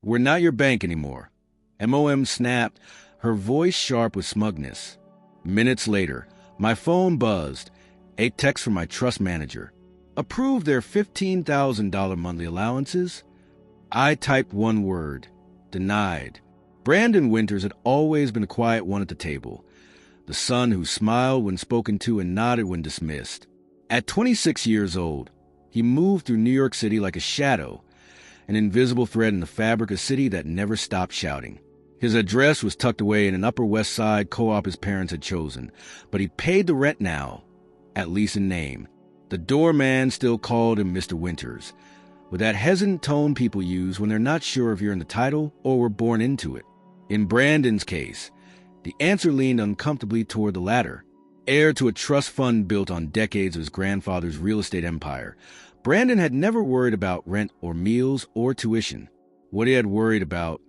We're not your bank anymore. MOM snapped, her voice sharp with smugness. Minutes later, my phone buzzed. A text from my trust manager. Approved their $15,000 monthly allowances? I typed one word. Denied. Brandon Winters had always been the quiet one at the table. The son who smiled when spoken to and nodded when dismissed. At 26 years old, he moved through New York City like a shadow, an invisible thread in the fabric of a city that never stopped shouting. His address was tucked away in an Upper West Side co-op his parents had chosen, but he paid the rent now, at least in name. The doorman still called him Mr. Winters, with that hesitant tone people use when they're not sure if you're in the title or were born into it. In Brandon's case, the answer leaned uncomfortably toward the latter. Heir to a trust fund built on decades of his grandfather's real estate empire, Brandon had never worried about rent or meals or tuition. What he had worried about,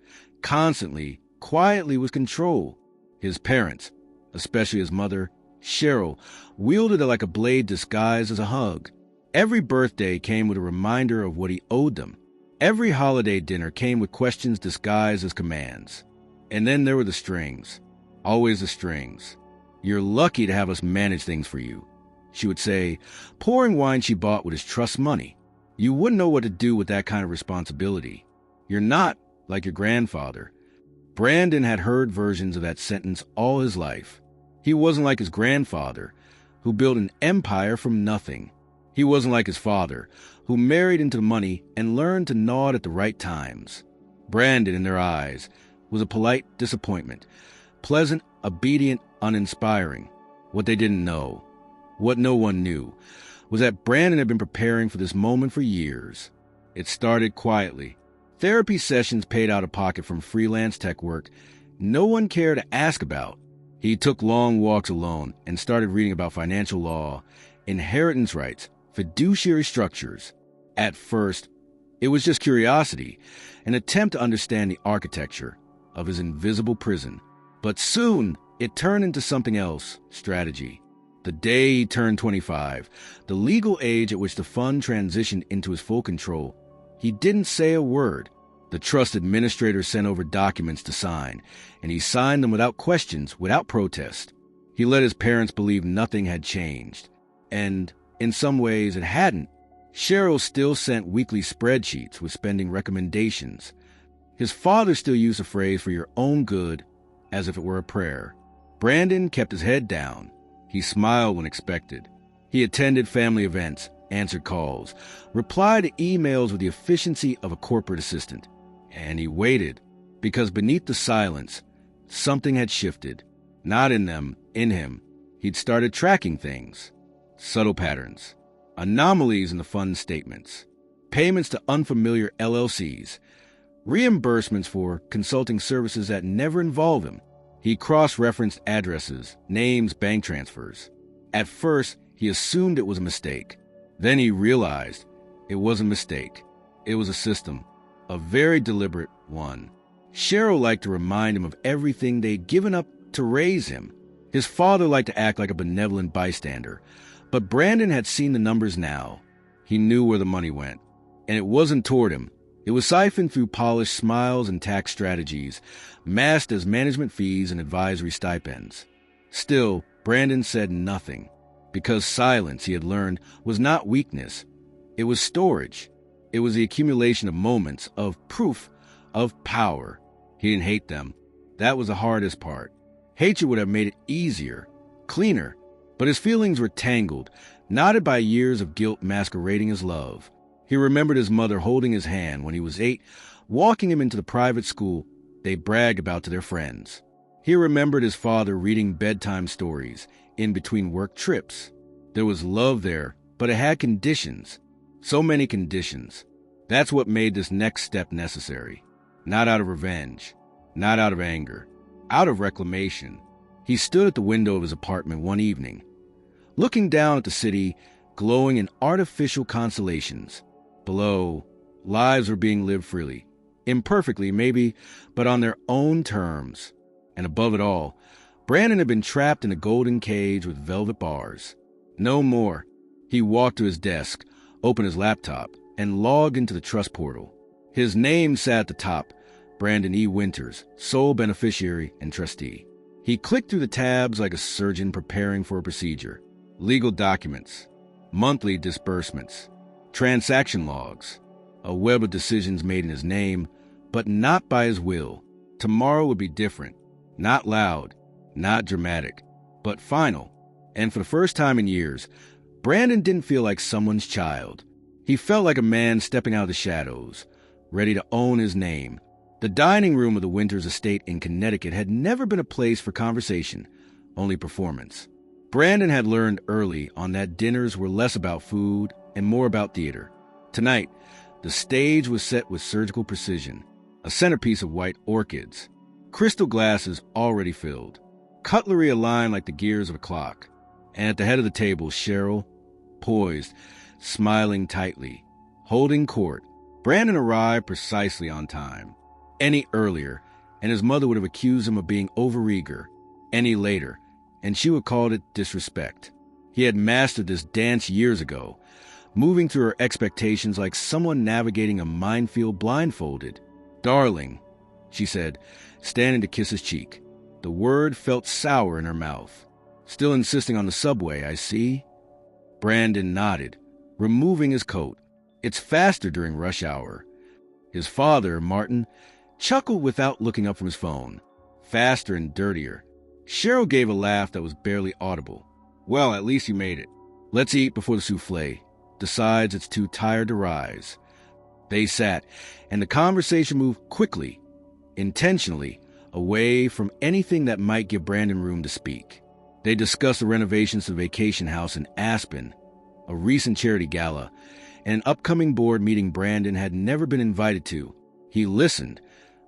constantly, quietly, was control. His parents, especially his mother, Cheryl, wielded it like a blade disguised as a hug. Every birthday came with a reminder of what he owed them. Every holiday dinner came with questions disguised as commands. And then there were the strings. Always the strings. You're lucky to have us manage things for you, she would say, pouring wine she bought with his trust money. You wouldn't know what to do with that kind of responsibility. You're not like your grandfather. Brandon had heard versions of that sentence all his life. He wasn't like his grandfather, who built an empire from nothing. He wasn't like his father, who married into the money and learned to nod at the right times. Brandon, in their eyes, was a polite disappointment, pleasant, obedient, uninspiring. What they didn't know, what no one knew, was that Brandon had been preparing for this moment for years. It started quietly. Therapy sessions paid out of pocket from freelance tech work no one cared to ask about. He took long walks alone and started reading about financial law, inheritance rights, fiduciary structures. At first, it was just curiosity, an attempt to understand the architecture of his invisible prison. But soon, it turned into something else, strategy. The day he turned 25, the legal age at which the fund transitioned into his full control, he didn't say a word. The trust administrator sent over documents to sign, and he signed them without questions, without protest. He let his parents believe nothing had changed. And, in some ways, it hadn't. Cheryl still sent weekly spreadsheets with spending recommendations. His father still used the phrase "for your own good" as if it were a prayer. Brandon kept his head down. He smiled when expected. He attended family events, answered calls, replied to emails with the efficiency of a corporate assistant. And he waited, because beneath the silence, something had shifted. Not in them, in him. He'd started tracking things. Subtle patterns. Anomalies in the fund statements. Payments to unfamiliar LLCs. Reimbursements for consulting services that never involve him. He cross-referenced addresses, names, bank transfers. At first, he assumed it was a mistake. Then he realized it wasn't a mistake. It was a system, a very deliberate one. Cheryl liked to remind him of everything they'd given up to raise him. His father liked to act like a benevolent bystander, but Brandon had seen the numbers now. He knew where the money went, and it wasn't toward him. It was siphoned through polished smiles and tax strategies, masked as management fees and advisory stipends. Still, Brandon said nothing, because silence, he had learned, was not weakness. It was storage. It was the accumulation of moments, of proof, of power. He didn't hate them. That was the hardest part. Hatred would have made it easier, cleaner, but his feelings were tangled, knotted by years of guilt masquerading as love. He remembered his mother holding his hand when he was 8, walking him into the private school they bragged about to their friends. He remembered his father reading bedtime stories in between work trips. There was love there, but it had conditions. So many conditions. That's what made this next step necessary. Not out of revenge. Not out of anger. Out of reclamation. He stood at the window of his apartment one evening, looking down at the city, glowing in artificial constellations. Below, lives were being lived freely. Imperfectly, maybe, but on their own terms. And above it all, Brandon had been trapped in a golden cage with velvet bars. No more. He walked to his desk, opened his laptop, and logged into the trust portal. His name sat at the top, Brandon E. Winters, sole beneficiary and trustee. He clicked through the tabs like a surgeon preparing for a procedure. Legal documents, monthly disbursements, transaction logs, a web of decisions made in his name, but not by his will. Tomorrow would be different. Not loud, not dramatic, but final. And for the first time in years, Brandon didn't feel like someone's child. He felt like a man stepping out of the shadows, ready to own his name. The dining room of the Winters estate in Connecticut had never been a place for conversation, only performance. Brandon had learned early on that dinners were less about food and more about theater. Tonight, the stage was set with surgical precision, a centerpiece of white orchids, crystal glasses already filled, cutlery aligned like the gears of a clock, and at the head of the table, Cheryl, poised, smiling tightly, holding court. Brandon arrived precisely on time. Any earlier, and his mother would have accused him of being overeager. Any later, and she would call it disrespect. He had mastered this dance years ago, moving through her expectations like someone navigating a minefield blindfolded. "Darling," she said, standing to kiss his cheek. The word felt sour in her mouth. "Still insisting on the subway, I see." Brandon nodded, removing his coat. "It's faster during rush hour." His father, Martin, chuckled without looking up from his phone. "Faster and dirtier." Cheryl gave a laugh that was barely audible. "Well, at least you made it. Let's eat before the souffle decides it's too tired to rise." They sat, and the conversation moved quickly, intentionally, away from anything that might give Brandon room to speak. They discussed the renovations to the vacation house in Aspen, a recent charity gala, and an upcoming board meeting Brandon had never been invited to. He listened,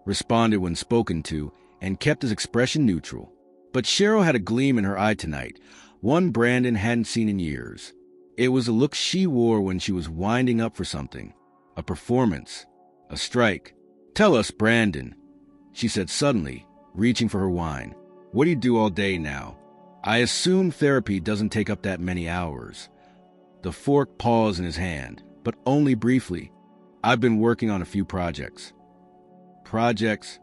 responded when spoken to, and kept his expression neutral. But Cheryl had a gleam in her eye tonight, one Brandon hadn't seen in years. It was a look she wore when she was winding up for something, a performance, a strike. "Tell us, Brandon," she said suddenly, reaching for her wine. "What do you do all day now? I assume therapy doesn't take up that many hours." The fork paused in his hand, but only briefly. "I've been working on a few projects." "Projects?"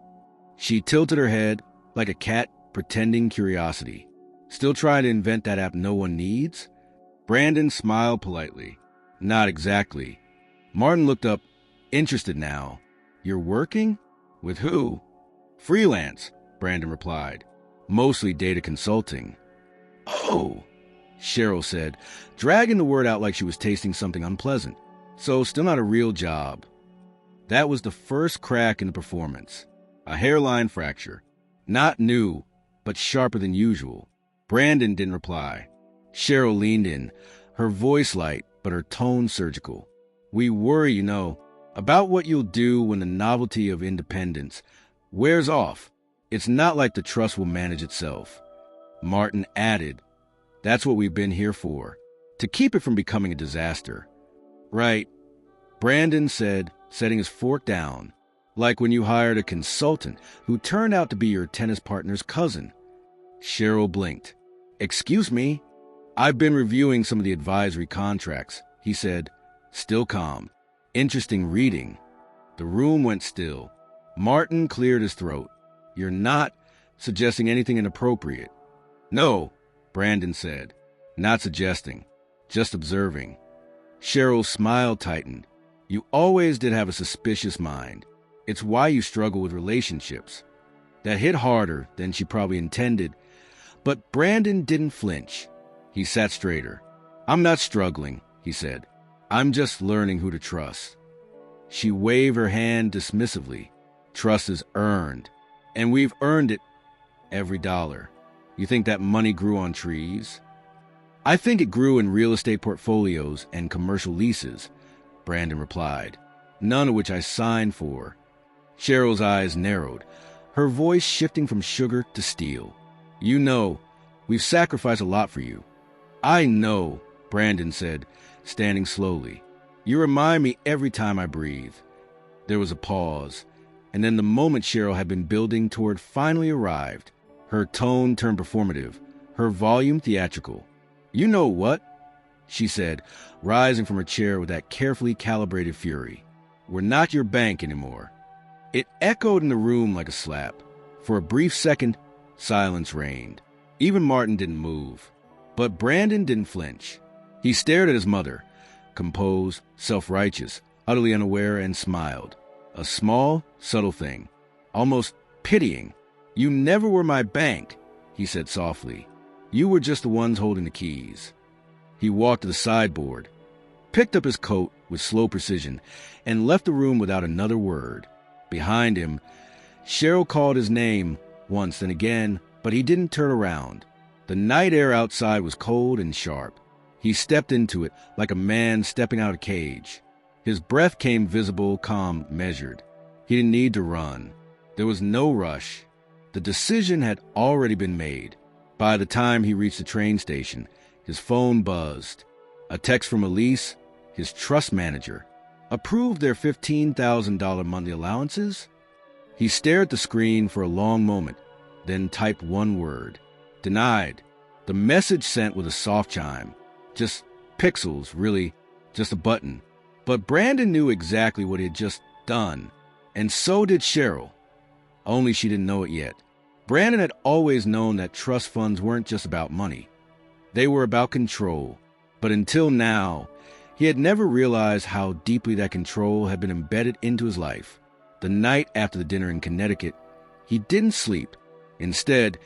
She tilted her head like a cat pretending curiosity. "Still trying to invent that app no one needs?" Brandon smiled politely. "Not exactly." Martin looked up, interested now. "You're working? With who?" "Freelance," Brandon replied. "Mostly data consulting." "Oh," Cheryl said, dragging the word out like she was tasting something unpleasant. "So still not a real job." That was the first crack in the performance. A hairline fracture. Not new, but sharper than usual. Brandon didn't reply. Cheryl leaned in, her voice light, but her tone surgical. "We worry, about what you'll do when the novelty of independence wears off. It's not like the trust will manage itself." Martin added, "That's what we've been here for, to keep it from becoming a disaster." "Right," Brandon said, setting his fork down, "like when you hired a consultant who turned out to be your tennis partner's cousin." Cheryl blinked. "Excuse me?" "I've been reviewing some of the advisory contracts," he said, still calm. "Interesting reading." The room went still. Martin cleared his throat. "You're not suggesting anything inappropriate?" "No," Brandon said. "Not suggesting, just observing." Cheryl's smile tightened. "You always did have a suspicious mind. It's why you struggle with relationships." That hit harder than she probably intended, but Brandon didn't flinch. He sat straighter. "I'm not struggling," he said. "I'm just learning who to trust." She waved her hand dismissively. "Trust is earned, and we've earned it every dollar." "You think that money grew on trees?" "I think it grew in real estate portfolios and commercial leases," Brandon replied, "none of which I signed for." Cheryl's eyes narrowed, her voice shifting from sugar to steel. "We've sacrificed a lot for you." "I know," Brandon said, standing slowly. "You remind me every time I breathe." There was a pause, and then the moment Cheryl had been building toward finally arrived. Her tone turned performative, her volume theatrical. "You know what?" she said, rising from her chair with that carefully calibrated fury. "We're not your bank anymore." It echoed in the room like a slap. For a brief second, silence reigned. Even Martin didn't move. But Brandon didn't flinch. He stared at his mother, composed, self-righteous, utterly unaware, and smiled. A small, subtle thing, almost pitying. "You never were my bank," he said softly. "You were just the ones holding the keys." He walked to the sideboard, picked up his coat with slow precision, and left the room without another word. Behind him, Cheryl called his name once and again, but he didn't turn around. The night air outside was cold and sharp. He stepped into it like a man stepping out of a cage. His breath came visible, calm, measured. He didn't need to run. There was no rush. The decision had already been made. By the time he reached the train station, his phone buzzed. A text from Elise, his trust manager, approved their $15,000 monthly allowances. He stared at the screen for a long moment, then typed one word: denied. The message sent with a soft chime. Just pixels, really, just a button. But Brandon knew exactly what he had just done, and so did Cheryl. Only she didn't know it yet. Brandon had always known that trust funds weren't just about money. They were about control. But until now, he had never realized how deeply that control had been embedded into his life. The night after the dinner in Connecticut, he didn't sleep. Instead,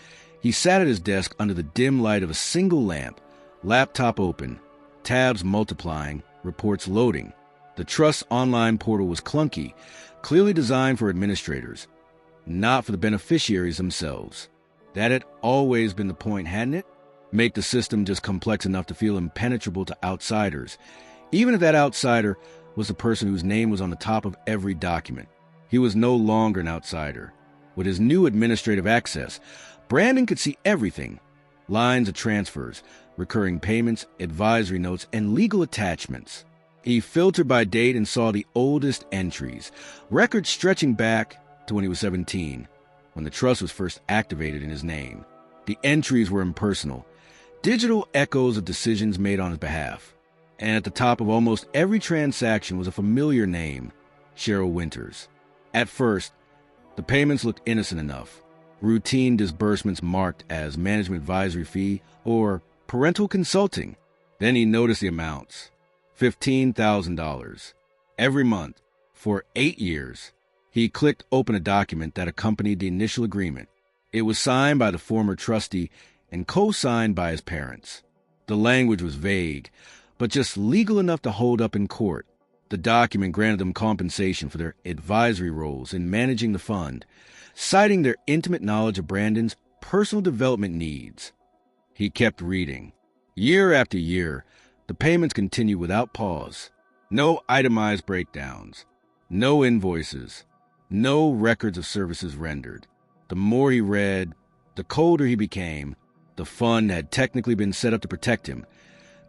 he sat at his desk under the dim light of a single lamp, laptop open, tabs multiplying, reports loading. The Trust's online portal was clunky, clearly designed for administrators, not for the beneficiaries themselves. That had always been the point, hadn't it? Make the system just complex enough to feel impenetrable to outsiders, even if that outsider was the person whose name was on the top of every document. He was no longer an outsider. With his new administrative access, Brandon could see everything: lines of transfers, recurring payments, advisory notes, and legal attachments. He filtered by date and saw the oldest entries, records stretching back to when he was 17, when the trust was first activated in his name. The entries were impersonal, digital echoes of decisions made on his behalf. And at the top of almost every transaction was a familiar name: Cheryl Winters. At first, the payments looked innocent enough. Routine disbursements marked as management advisory fee or parental consulting. Then he noticed the amounts: $15,000 every month for 8 years. He clicked open a document that accompanied the initial agreement. It was signed by the former trustee and co-signed by his parents. The language was vague, but just legal enough to hold up in court. The document granted them compensation for their advisory roles in managing the fund, citing their intimate knowledge of Brandon's personal development needs. He kept reading. Year after year, the payments continued without pause. No itemized breakdowns, no invoices, no records of services rendered. The more he read, the colder he became. The fund had technically been set up to protect him,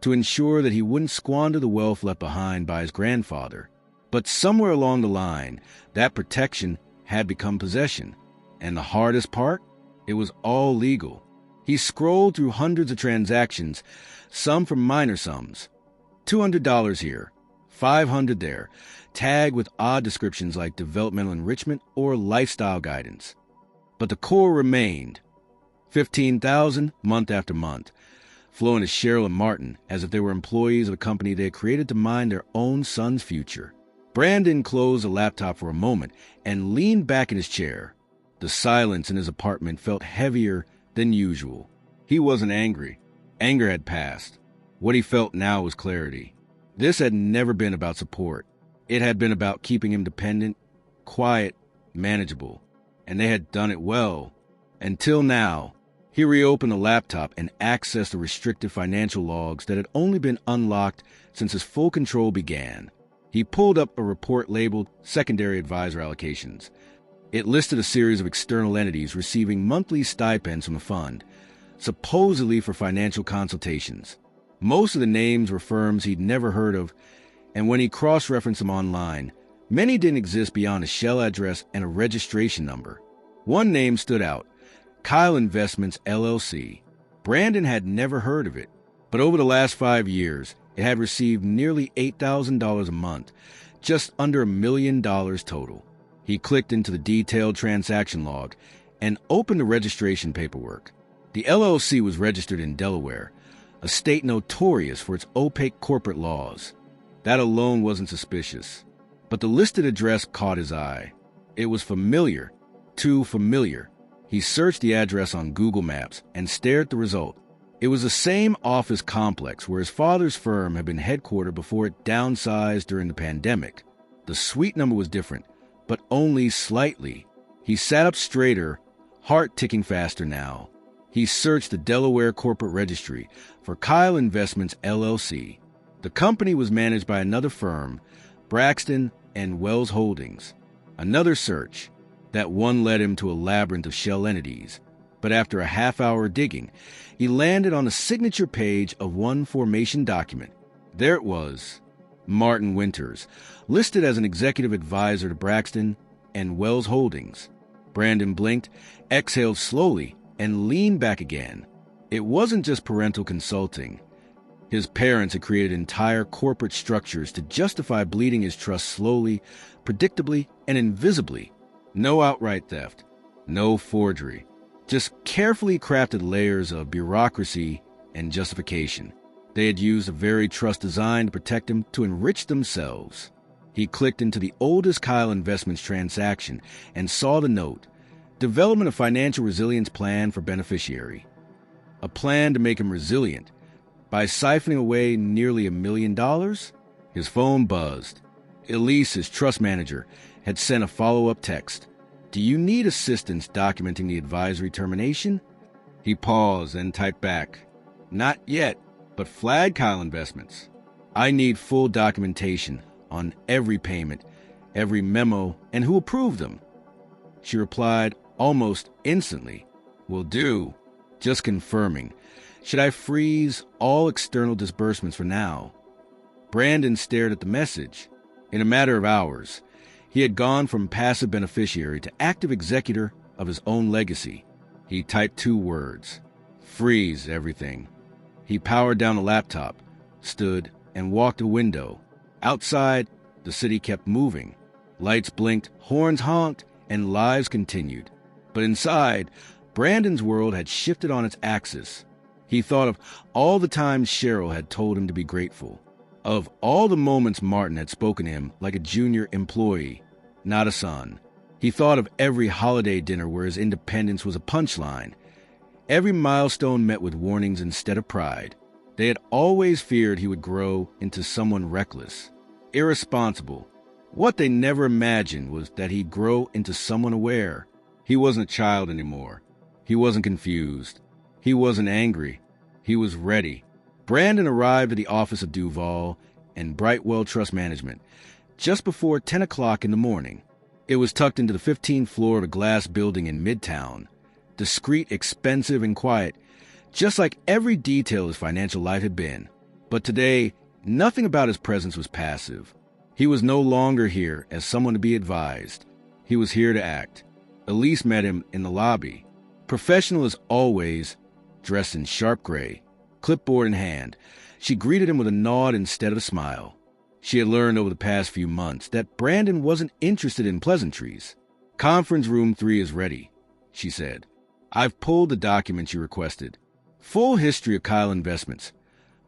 to ensure that he wouldn't squander the wealth left behind by his grandfather. But somewhere along the line, that protection had become possession. And the hardest part? It was all legal. He scrolled through hundreds of transactions, some for minor sums. $200 here, $500 there, tagged with odd descriptions like developmental enrichment or lifestyle guidance. But the core remained: $15,000 month after month, flowing to Cheryl and Martin as if they were employees of a company they had created to mine their own son's future. Brandon closed the laptop for a moment and leaned back in his chair. The silence in his apartment felt heavier than usual. He wasn't angry. Anger had passed. What he felt now was clarity. This had never been about support. It had been about keeping him dependent, quiet, manageable. And they had done it well. Until now. He reopened the laptop and accessed the restricted financial logs that had only been unlocked since his full control began. He pulled up a report labeled Secondary Advisor Allocations. It listed a series of external entities receiving monthly stipends from the fund, supposedly for financial consultations. Most of the names were firms he'd never heard of, and when he cross-referenced them online, many didn't exist beyond a shell address and a registration number. One name stood out: Kyle Investments, LLC. Brandon had never heard of it, but over the last 5 years, it had received nearly $8,000 a month, just under $1 million total. He clicked into the detailed transaction log and opened the registration paperwork. The LLC was registered in Delaware, a state notorious for its opaque corporate laws. That alone wasn't suspicious. But the listed address caught his eye. It was familiar, too familiar. He searched the address on Google Maps and stared at the result. It was the same office complex where his father's firm had been headquartered before it downsized during the pandemic. The suite number was different, but only slightly. He sat up straighter, heart ticking faster now. He searched the Delaware corporate registry for Kyle Investments, LLC. The company was managed by another firm, Braxton and Wells Holdings. Another search. That one led him to a labyrinth of shell entities. But after a half-hour digging, he landed on the signature page of one formation document. There it was. Martin Winters, listed as an executive advisor to Braxton and Wells Holdings. Brandon blinked, exhaled slowly, and leaned back again. It wasn't just parental consulting. His parents had created entire corporate structures to justify bleeding his trust slowly, predictably, and invisibly. No outright theft, no forgery, just carefully crafted layers of bureaucracy and justification. They had used a very trust designed to protect him to enrich themselves. He clicked into the oldest Kyle Investments transaction and saw the note, Development of Financial Resilience Plan for Beneficiary. A plan to make him resilient. By siphoning away nearly $1 million? His phone buzzed. Elise, his trust manager, had sent a follow-up text. Do you need assistance documenting the advisory termination? He paused and typed back. Not yet, but flag Kyle Investments. I need full documentation on every payment, every memo, and who approved them. She replied almost instantly. Will do. Just confirming. Should I freeze all external disbursements for now? Brandon stared at the message. In a matter of hours, he had gone from passive beneficiary to active executor of his own legacy. He typed 2 words. Freeze everything. He powered down the laptop, stood, and walked to the window. Outside, the city kept moving. Lights blinked, horns honked, and lives continued. But inside, Brandon's world had shifted on its axis. He thought of all the times Cheryl had told him to be grateful. Of all the moments Martin had spoken to him like a junior employee, not a son. He thought of every holiday dinner where his independence was a punchline. Every milestone met with warnings instead of pride. They had always feared he would grow into someone reckless, irresponsible. What they never imagined was that he'd grow into someone aware. He wasn't a child anymore. He wasn't confused. He wasn't angry. He was ready. Brandon arrived at the office of Duval and Brightwell Trust Management just before 10 o'clock in the morning. It was tucked into the 15th floor of a glass building in Midtown. Discreet, expensive, and quiet, just like every detail his financial life had been. But today, nothing about his presence was passive. He was no longer here as someone to be advised. He was here to act. Elise met him in the lobby. Professional as always, dressed in sharp gray, clipboard in hand, she greeted him with a nod instead of a smile. She had learned over the past few months that Brandon wasn't interested in pleasantries. Conference room 3 is ready, she said. I've pulled the documents you requested. Full history of Kyle Investments,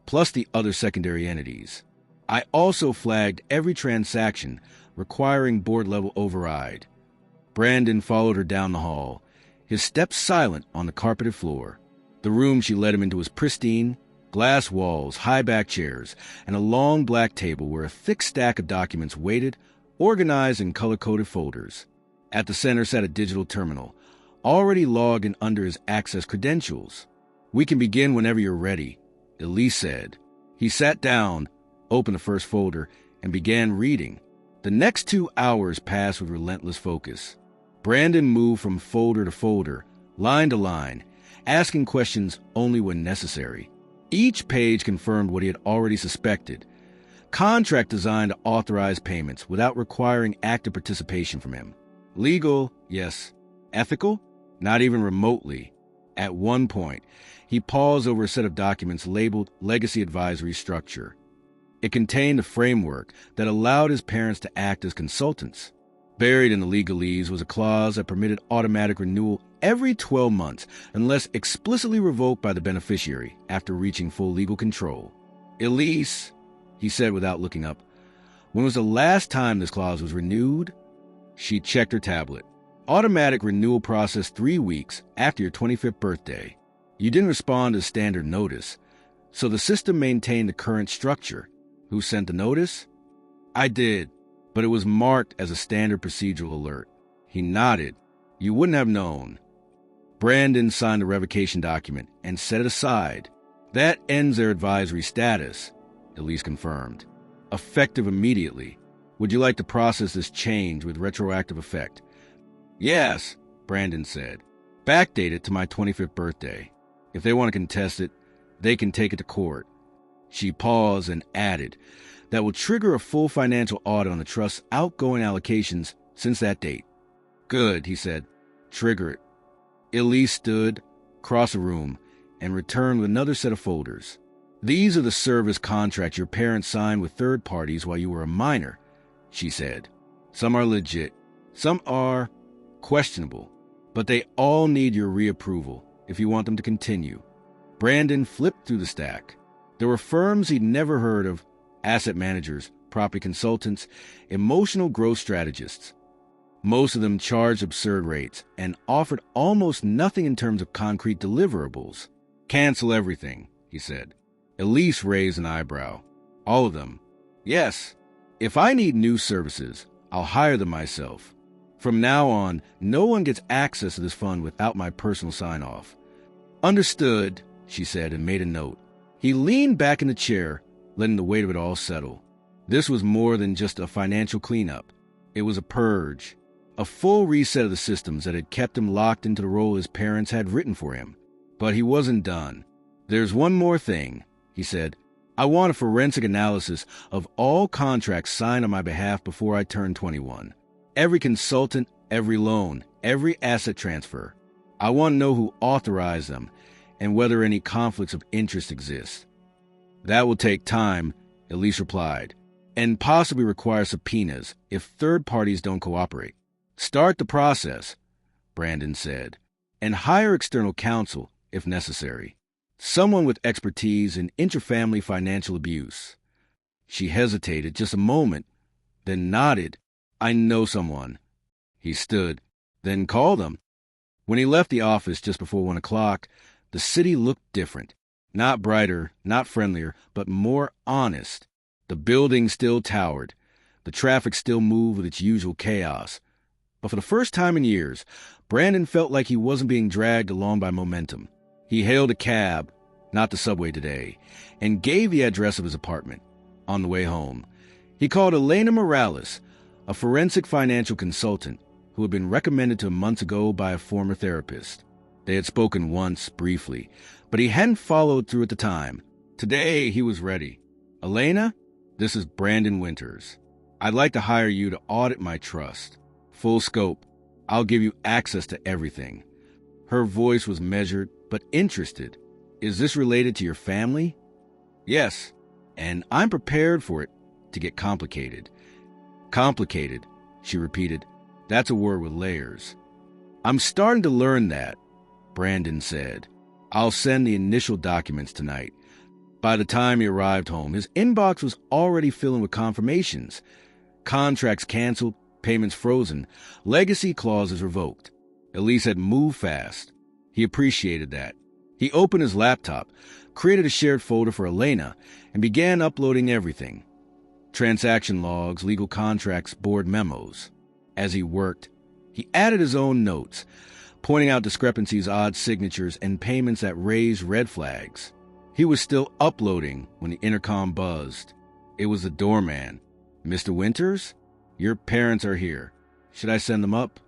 plus the other secondary entities. I also flagged every transaction requiring board-level override. Brandon followed her down the hall, his steps silent on the carpeted floor. The room she led him into was pristine, glass walls, high-back chairs, and a long black table where a thick stack of documents waited, organized in color-coded folders. At the center sat a digital terminal, already logged in under his access credentials. We can begin whenever you're ready, Elise said. He sat down, opened the first folder, and began reading. The next 2 hours passed with relentless focus. Brandon moved from folder to folder, line to line, asking questions only when necessary. Each page confirmed what he had already suspected. Contract designed to authorize payments without requiring active participation from him. Legal, yes. Ethical? Not even remotely. At one point, he paused over a set of documents labeled Legacy Advisory Structure. It contained a framework that allowed his parents to act as consultants. Buried in the legalese was a clause that permitted automatic renewal every 12 months unless explicitly revoked by the beneficiary after reaching full legal control. "Elise," he said without looking up, "when was the last time this clause was renewed?" She checked her tablet. "Automatic renewal process 3 weeks after your 25th birthday. You didn't respond to standard notice, so the system maintained the current structure. Who sent the notice?" "I did, but it was marked as a standard procedural alert." He nodded. "You wouldn't have known." Brandon signed the revocation document and set it aside. "That ends their advisory status," Elise confirmed. "Effective immediately. Would you like to process this change with retroactive effect?" "Yes," Brandon said. "Backdate it to my 25th birthday. If they want to contest it, they can take it to court." She paused and added, "That will trigger a full financial audit on the trust's outgoing allocations since that date." "Good," he said. "Trigger it." Elise stood, crossed the room, and returned with another set of folders. "These are the service contracts your parents signed with third parties while you were a minor," she said. "Some are legit. Some are questionable. But they all need your reapproval if you want them to continue." Brandon flipped through the stack. There were firms he'd never heard of, asset managers, property consultants, emotional growth strategists. Most of them charged absurd rates and offered almost nothing in terms of concrete deliverables. "Cancel everything," he said. Elise raised an eyebrow. "All of them?" "Yes. If I need new services, I'll hire them myself. From now on, no one gets access to this fund without my personal sign-off." "Understood," she said and made a note. He leaned back in the chair, letting the weight of it all settle. This was more than just a financial cleanup. It was a purge, a full reset of the systems that had kept him locked into the role his parents had written for him. But he wasn't done. "There's one more thing," he said. "I want a forensic analysis of all contracts signed on my behalf before I turned 21. Every consultant, every loan, every asset transfer. I want to know who authorized them and whether any conflicts of interest exist." "That will take time," Elise replied, "and possibly require subpoenas if third parties don't cooperate." "Start the process," Brandon said, "and hire external counsel if necessary. Someone with expertise in interfamily financial abuse." She hesitated just a moment, then nodded. "I know someone." He stood, "Then call them." When he left the office just before 1 o'clock, the city looked different. Not brighter, not friendlier, but more honest. The buildings still towered. The traffic still moved with its usual chaos. But for the first time in years, Brandon felt like he wasn't being dragged along by momentum. He hailed a cab, not the subway today, and gave the address of his apartment. On the way home, he called Elena Morales, a forensic financial consultant who had been recommended to him months ago by a former therapist. They had spoken once, briefly, but he hadn't followed through at the time. Today, he was ready. "Elena, this is Brandon Winters. I'd like to hire you to audit my trust. Full scope. I'll give you access to everything." Her voice was measured, but interested. "Is this related to your family?" "Yes, and I'm prepared for it to get complicated." "Complicated," she repeated. "That's a word with layers." "I'm starting to learn that," Brandon said. "I'll send the initial documents tonight." By the time he arrived home, his inbox was already filling with confirmations. Contracts canceled, payments frozen, legacy clauses revoked. Elise had moved fast. He appreciated that. He opened his laptop, created a shared folder for Elena, and began uploading everything. Transaction logs, legal contracts, board memos. As he worked, he added his own notes, pointing out discrepancies, odd signatures, and payments that raised red flags. He was still uploading when the intercom buzzed. It was the doorman. "Mr. Winters? Your parents are here. Should I send them up?"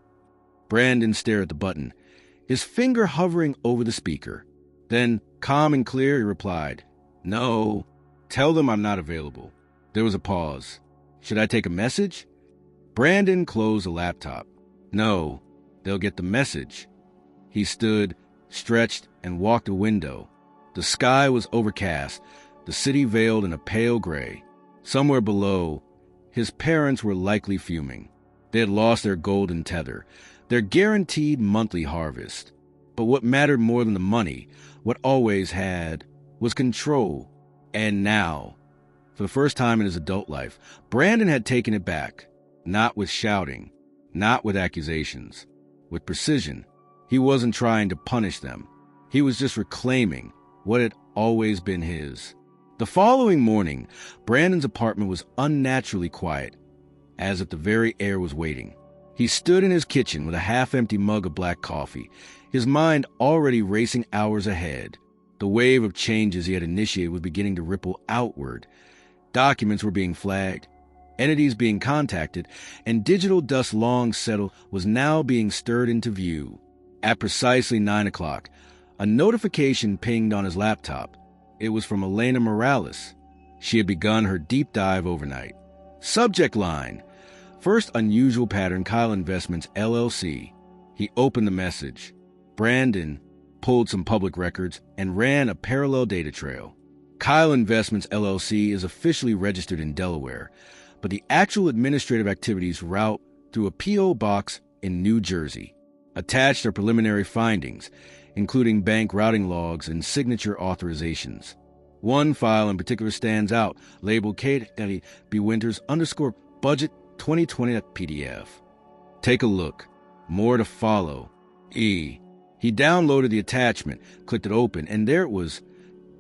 Brandon stared at the button, his finger hovering over the speaker. Then, calm and clear, he replied, "No, tell them I'm not available." There was a pause. "Should I take a message?" Brandon closed the laptop. "No, they'll get the message." He stood, stretched, and walked to a window. The sky was overcast, the city veiled in a pale gray. Somewhere below, his parents were likely fuming. They had lost their golden tether, their guaranteed monthly harvest. But what mattered more than the money, what always had, was control. And now, for the first time in his adult life, Brandon had taken it back. Not with shouting, not with accusations, with precision. He wasn't trying to punish them. He was just reclaiming what had always been his. The following morning, Brandon's apartment was unnaturally quiet, as if the very air was waiting. He stood in his kitchen with a half-empty mug of black coffee, his mind already racing hours ahead. The wave of changes he had initiated was beginning to ripple outward. Documents were being flagged, entities being contacted, and digital dust long settled was now being stirred into view. At precisely 9 o'clock, a notification pinged on his laptop. It was from Elena Morales. She had begun her deep dive overnight. Subject line: First unusual pattern, Kyle Investments, LLC. He opened the message. Brandon pulled some public records and ran a parallel data trail. Kyle Investments, LLC is officially registered in Delaware, but the actual administrative activities route through a P.O. box in New Jersey. Attached are preliminary findings, including bank routing logs and signature authorizations. One file in particular stands out, labeled Kate B. Winters _budget 2020.pdf. Take a look. More to follow. E. He downloaded the attachment, clicked it open, and there it was,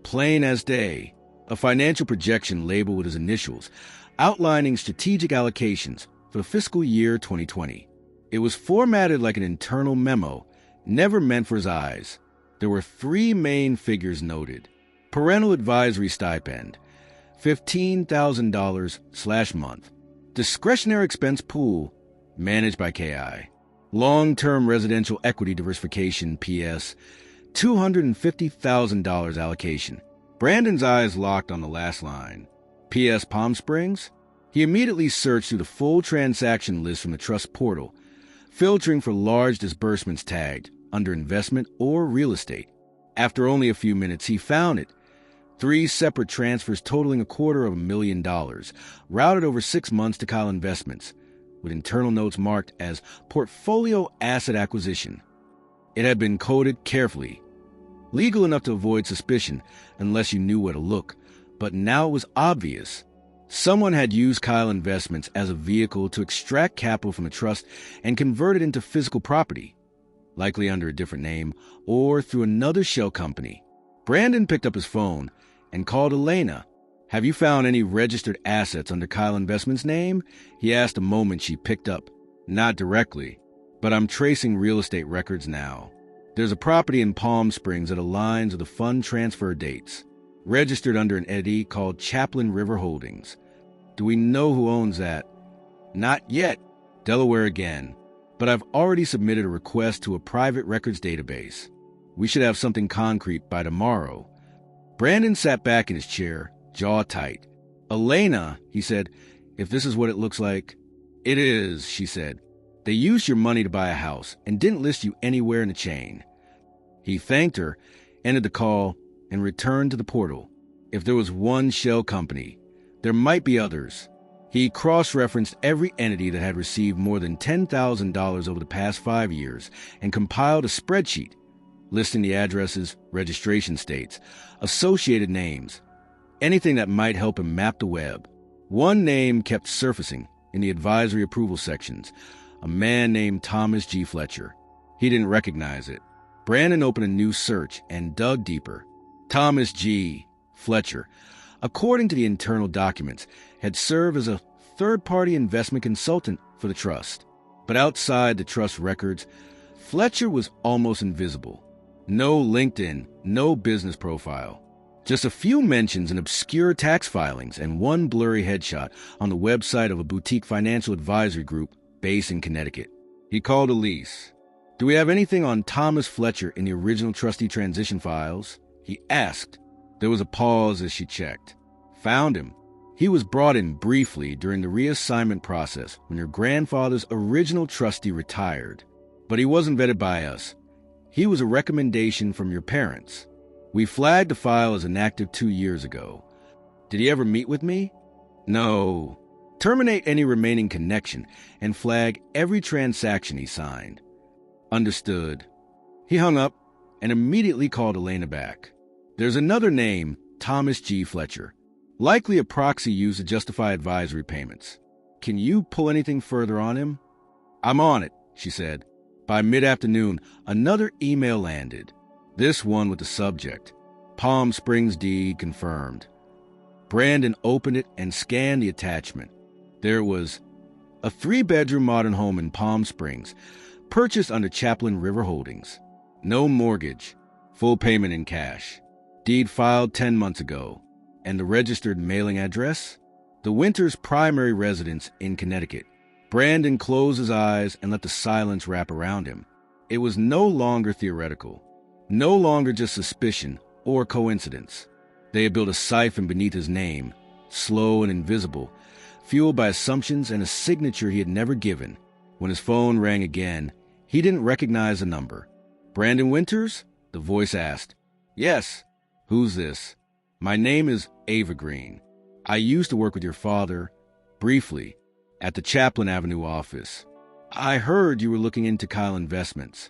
plain as day, a financial projection labeled with his initials, outlining strategic allocations for the fiscal year 2020. It was formatted like an internal memo, never meant for his eyes. There were 3 main figures noted. Parental advisory stipend, $15,000/month. Discretionary expense pool, managed by KI. Long-term residential equity diversification, PS, $250,000 allocation. Brandon's eyes locked on the last line. PS Palm Springs? He immediately searched through the full transaction list from the trust portal, filtering for large disbursements tagged under investment or real estate. After only a few minutes, he found it. 3 separate transfers totaling $250,000, routed over 6 months to Kyle Investments, with internal notes marked as portfolio asset acquisition. It had been coded carefully, legal enough to avoid suspicion unless you knew where to look, but now it was obvious. Someone had used Kyle Investments as a vehicle to extract capital from the trust and convert it into physical property, likely under a different name or through another shell company. Brandon picked up his phone and called Elena. "Have you found any registered assets under Kyle Investments' name?" he asked the moment she picked up. "Not directly, but I'm tracing real estate records now. There's a property in Palm Springs that aligns with the fund transfer dates, registered under an entity called Chaplin River Holdings. Do we know who owns that?" "Not yet." "Delaware again. But I've already submitted a request to a private records database. We should have something concrete by tomorrow." Brandon sat back in his chair, jaw tight. "Elena," he said, "if this is what it looks like." "It is," she said. "They used your money to buy a house and didn't list you anywhere in the chain." He thanked her, ended the call, and returned to the portal. If there was one shell company, there might be others. He cross-referenced every entity that had received more than $10,000 over the past 5 years and compiled a spreadsheet listing the addresses, registration states, associated names, anything that might help him map the web. One name kept surfacing in the advisory approval sections, a man named Thomas G. Fletcher. He didn't recognize it. Brandon opened a new search and dug deeper. Thomas G. Fletcher, according to the internal documents, had served as a third-party investment consultant for the trust. But outside the trust records, Fletcher was almost invisible. No LinkedIn, no business profile. Just a few mentions in obscure tax filings and one blurry headshot on the website of a boutique financial advisory group based in Connecticut. He called Elise. "Do we have anything on Thomas Fletcher in the original trustee transition files?" he asked. There was a pause as she checked. "Found him. He was brought in briefly during the reassignment process when your grandfather's original trustee retired. But he wasn't vetted by us. He was a recommendation from your parents. We flagged the file as inactive 2 years ago. Did he ever meet with me?" "No." Terminate any remaining connection and flag every transaction he signed. Understood. He hung up and immediately called Elena back. There's another name, Thomas G. Fletcher. Likely a proxy used to justify advisory payments. Can you pull anything further on him? I'm on it, she said. By mid-afternoon, another email landed. This one with the subject, Palm Springs deed confirmed. Brandon opened it and scanned the attachment. There was a 3-bedroom modern home in Palm Springs, purchased under Chaplin River Holdings. No mortgage, full payment in cash. Deed filed 10 months ago. And the registered mailing address? The Winters' primary residence in Connecticut. Brandon closed his eyes and let the silence wrap around him. It was no longer theoretical, no longer just suspicion or coincidence. They had built a siphon beneath his name, slow and invisible, fueled by assumptions and a signature he had never given. When his phone rang again, he didn't recognize the number. Brandon Winters? The voice asked. Yes. Who's this? My name is Ava Green. I used to work with your father, briefly, at the Chaplin Avenue office. I heard you were looking into Kyle Investments.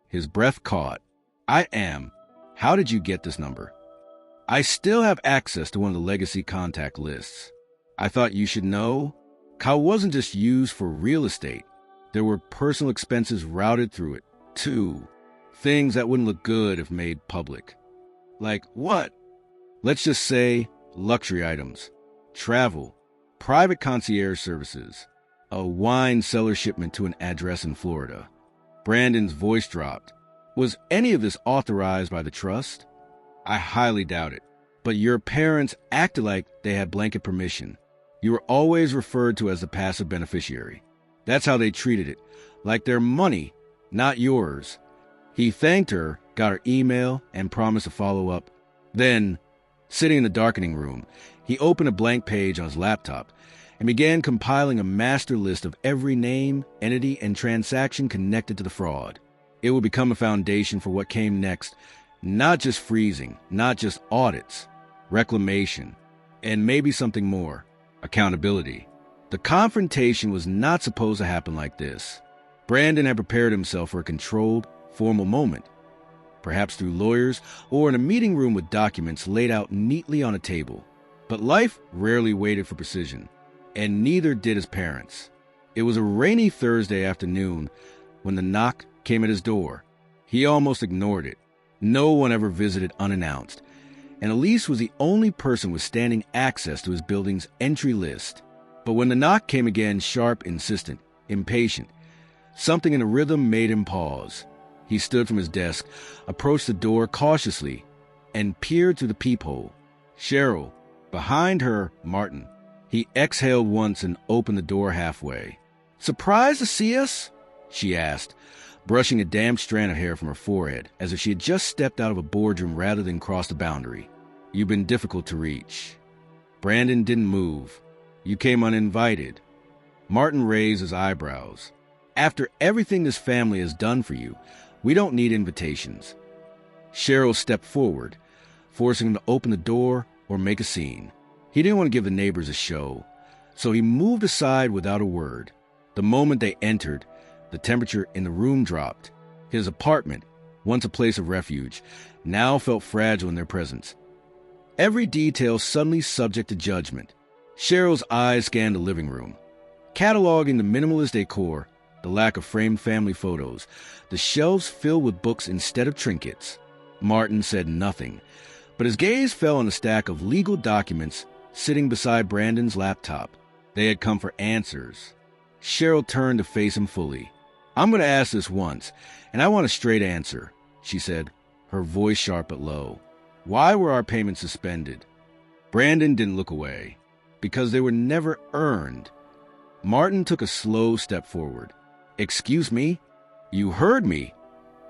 His breath caught. I am. How did you get this number? I still have access to one of the legacy contact lists. I thought you should know. Kyle wasn't just used for real estate. There were personal expenses routed through it, too. Things that wouldn't look good if made public. Like what? Let's just say luxury items, travel, private concierge services, a wine cellar shipment to an address in Florida. Brandon's voice dropped. Was any of this authorized by the trust? I highly doubt it. But your parents acted like they had blanket permission. You were always referred to as the passive beneficiary. That's how they treated it, like their money, not yours. He thanked her, got her email, and promised to follow up. Then, sitting in the darkening room, he opened a blank page on his laptop and began compiling a master list of every name, entity, and transaction connected to the fraud. It would become a foundation for what came next, not just freezing, not just audits, reclamation, and maybe something more, accountability. The confrontation was not supposed to happen like this. Brandon had prepared himself for a controlled, formal moment, perhaps through lawyers or in a meeting room with documents laid out neatly on a table. But life rarely waited for precision, and neither did his parents. It was a rainy Thursday afternoon when the knock came at his door. He almost ignored it. No one ever visited unannounced, and Elise was the only person with standing access to his building's entry list. But when the knock came again, sharp, insistent, impatient, something in the rhythm made him pause. He stood from his desk, approached the door cautiously, and peered through the peephole. Cheryl. Behind her, Martin. He exhaled once and opened the door halfway. Surprised to see us? She asked, brushing a damp strand of hair from her forehead, as if she had just stepped out of a boardroom rather than crossed the boundary. You've been difficult to reach. Brandon didn't move. You came uninvited. Martin raised his eyebrows. After everything this family has done for you, we don't need invitations. Cheryl stepped forward, forcing him to open the door or make a scene. He didn't want to give the neighbors a show, so he moved aside without a word. The moment they entered, the temperature in the room dropped. His apartment, once a place of refuge, now felt fragile in their presence. Every detail suddenly subject to judgment. Cheryl's eyes scanned the living room, cataloging the minimalist decor, the lack of framed family photos, the shelves filled with books instead of trinkets. Martin said nothing, but his gaze fell on a stack of legal documents sitting beside Brandon's laptop. They had come for answers. Cheryl turned to face him fully. I'm going to ask this once, and I want a straight answer, she said, her voice sharp but low. Why were our payments suspended? Brandon didn't look away. Because they were never earned. Martin took a slow step forward. Excuse me? You heard me,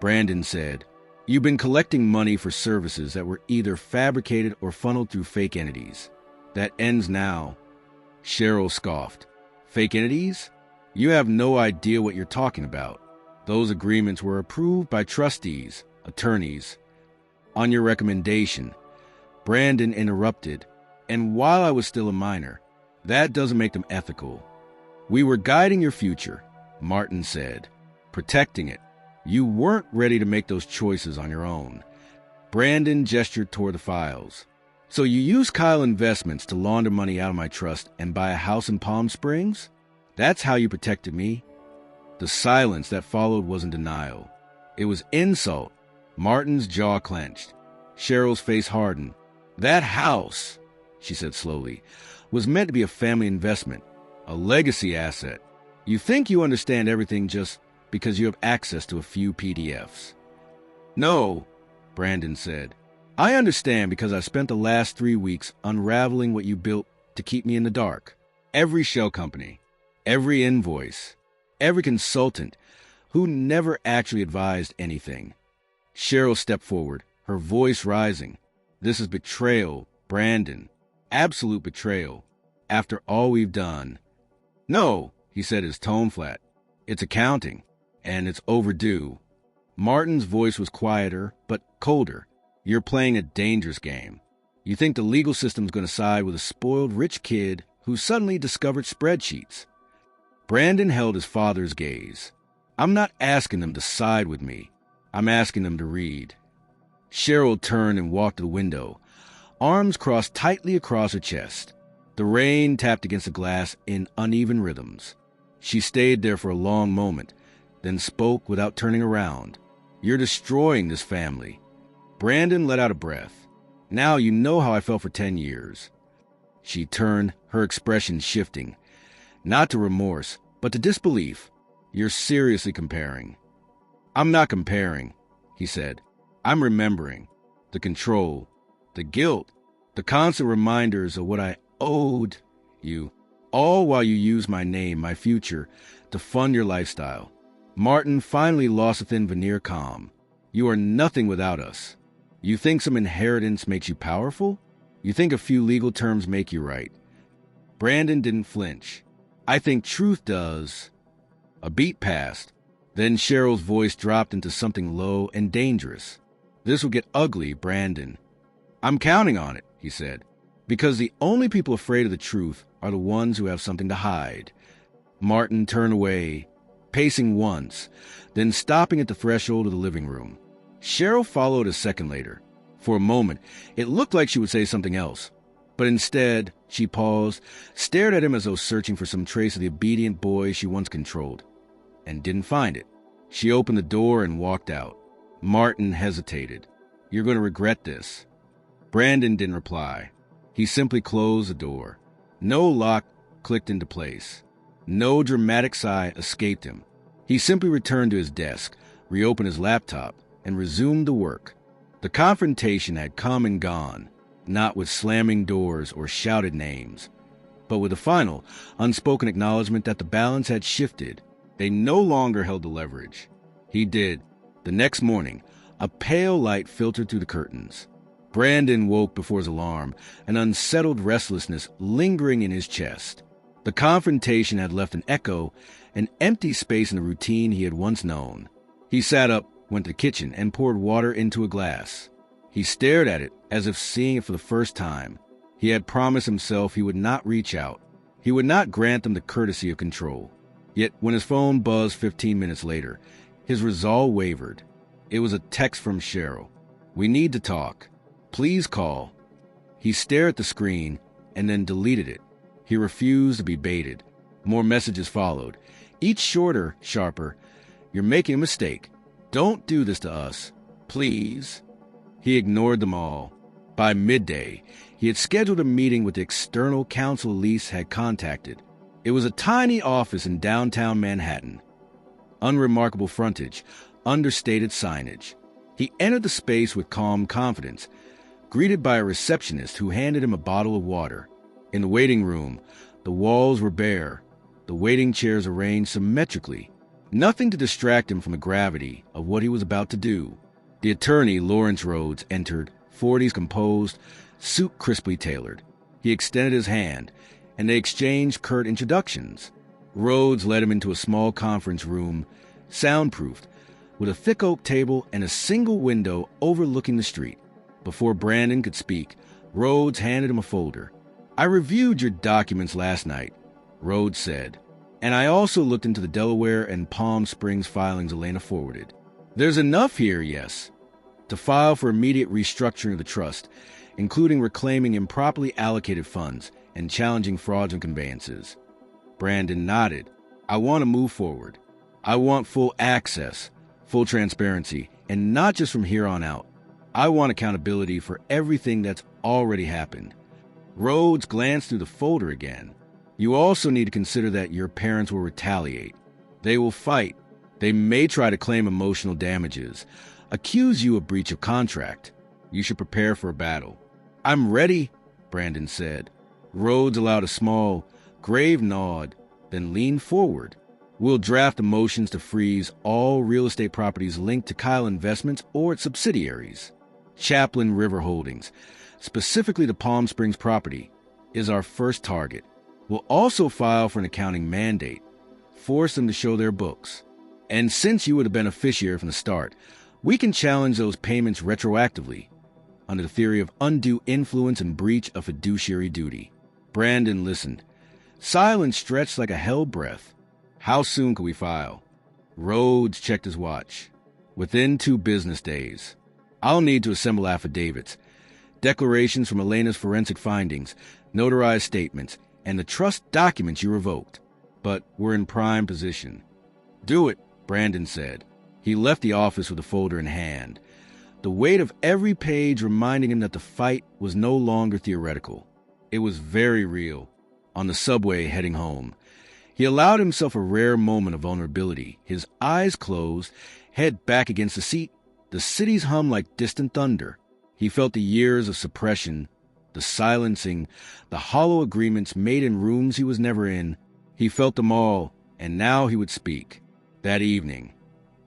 Brandon said. You've been collecting money for services that were either fabricated or funneled through fake entities. That ends now. Cheryl scoffed. Fake entities? You have no idea what you're talking about. Those agreements were approved by trustees, attorneys. On your recommendation, Brandon interrupted, and while I was still a minor, That doesn't make them ethical. We were guiding your future, Martin said. Protecting it. You weren't ready to make those choices on your own. Brandon gestured toward the files. So you used Kyle Investments to launder money out of my trust and buy a house in Palm Springs? That's how you protected me? The silence that followed wasn't denial. It was insult. Martin's jaw clenched. Cheryl's face hardened. That house, she said slowly, was meant to be a family investment, a legacy asset. You think you understand everything just because you have access to a few PDFs. No, Brandon said. I understand because I spent the last 3 weeks unraveling what you built to keep me in the dark. Every shell company, every invoice, every consultant who never actually advised anything. Cheryl stepped forward, her voice rising. This is betrayal, Brandon. Absolute betrayal. After all we've done. No, he said, his tone flat. It's accounting, and it's overdue. Martin's voice was quieter, but colder. You're playing a dangerous game. You think the legal system's going to side with a spoiled rich kid who suddenly discovered spreadsheets. Brandon held his father's gaze. I'm not asking them to side with me. I'm asking them to read. Cheryl turned and walked to the window, arms crossed tightly across her chest. The rain tapped against the glass in uneven rhythms. She stayed there for a long moment, then spoke without turning around. You're destroying this family. Brandon let out a breath. Now you know how I felt for 10 years. She turned, her expression shifting. Not to remorse, but to disbelief. You're seriously comparing. I'm not comparing, he said. I'm remembering. The control, the guilt, the constant reminders of what I owed you, all while you use my name, my future, to fund your lifestyle. Martin finally lost a thin veneer calm. You are nothing without us. You think some inheritance makes you powerful? You think a few legal terms make you right. Brandon didn't flinch. I think truth does. A beat passed. Then Cheryl's voice dropped into something low and dangerous. This will get ugly, Brandon. I'm counting on it, he said, because the only people afraid of the truth are the ones who have something to hide. Martin turned away, pacing once, then stopping at the threshold of the living room. Cheryl followed a second later. For a moment, it looked like she would say something else. But instead, she paused, stared at him as though searching for some trace of the obedient boy she once controlled, and didn't find it. She opened the door and walked out. Martin hesitated. You're going to regret this. Brandon didn't reply. He simply closed the door. No lock clicked into place. No dramatic sigh escaped him. He simply returned to his desk, reopened his laptop, and resumed the work. The confrontation had come and gone, not with slamming doors or shouted names, but with a final, unspoken acknowledgement that the balance had shifted. They no longer held the leverage. He did. The next morning, a pale light filtered through the curtains. Brandon woke before his alarm, an unsettled restlessness lingering in his chest. The confrontation had left an echo, an empty space in the routine he had once known. He sat up, went to the kitchen, and poured water into a glass. He stared at it as if seeing it for the first time. He had promised himself he would not reach out. He would not grant them the courtesy of control. Yet when his phone buzzed 15 minutes later, his resolve wavered. It was a text from Cheryl. We need to talk. Please call. He stared at the screen and then deleted it. He refused to be baited. More messages followed, each shorter, sharper. You're making a mistake. Don't do this to us. Please. He ignored them all. By midday, he had scheduled a meeting with the external counsel Elise had contacted. It was a tiny office in downtown Manhattan. Unremarkable frontage, understated signage. He entered the space with calm confidence, greeted by a receptionist who handed him a bottle of water. In the waiting room, the walls were bare, the waiting chairs arranged symmetrically, nothing to distract him from the gravity of what he was about to do. The attorney, Lawrence Rhodes, entered, 40s composed, suit crisply tailored. He extended his hand, and they exchanged curt introductions. Rhodes led him into a small conference room, soundproofed, with a thick oak table and a single window overlooking the street. Before Brandon could speak, Rhodes handed him a folder. I reviewed your documents last night, Rhodes said, and I also looked into the Delaware and Palm Springs filings Elena forwarded. There's enough here, yes, to file for immediate restructuring of the trust, including reclaiming improperly allocated funds and challenging fraudulent conveyances. Brandon nodded. I want to move forward. I want full access, full transparency, and not just from here on out. I want accountability for everything that's already happened. Rhodes glanced through the folder again. You also need to consider that your parents will retaliate. They will fight. They may try to claim emotional damages, accuse you of breach of contract. You should prepare for a battle. I'm ready, Brandon said. Rhodes allowed a small, grave nod, then leaned forward. We'll draft a motions to freeze all real estate properties linked to Kyle Investments or its subsidiaries. Chaplin River Holdings, specifically the Palm Springs property, is our first target. We'll also file for an accounting mandate, force them to show their books. And since you were the beneficiary from the start, we can challenge those payments retroactively under the theory of undue influence and breach of fiduciary duty. Brandon listened. Silence stretched like a held breath. How soon could we file? Rhodes checked his watch. Within 2 business days. I'll need to assemble affidavits, declarations from Elena's forensic findings, notarized statements, and the trust documents you revoked. But we're in prime position. Do it, Brandon said. He left the office with the folder in hand, the weight of every page reminding him that the fight was no longer theoretical. It was very real. On the subway heading home, he allowed himself a rare moment of vulnerability, his eyes closed, head back against the seat, the city's hum like distant thunder. He felt the years of suppression, the silencing, the hollow agreements made in rooms he was never in. He felt them all, and now he would speak. That evening,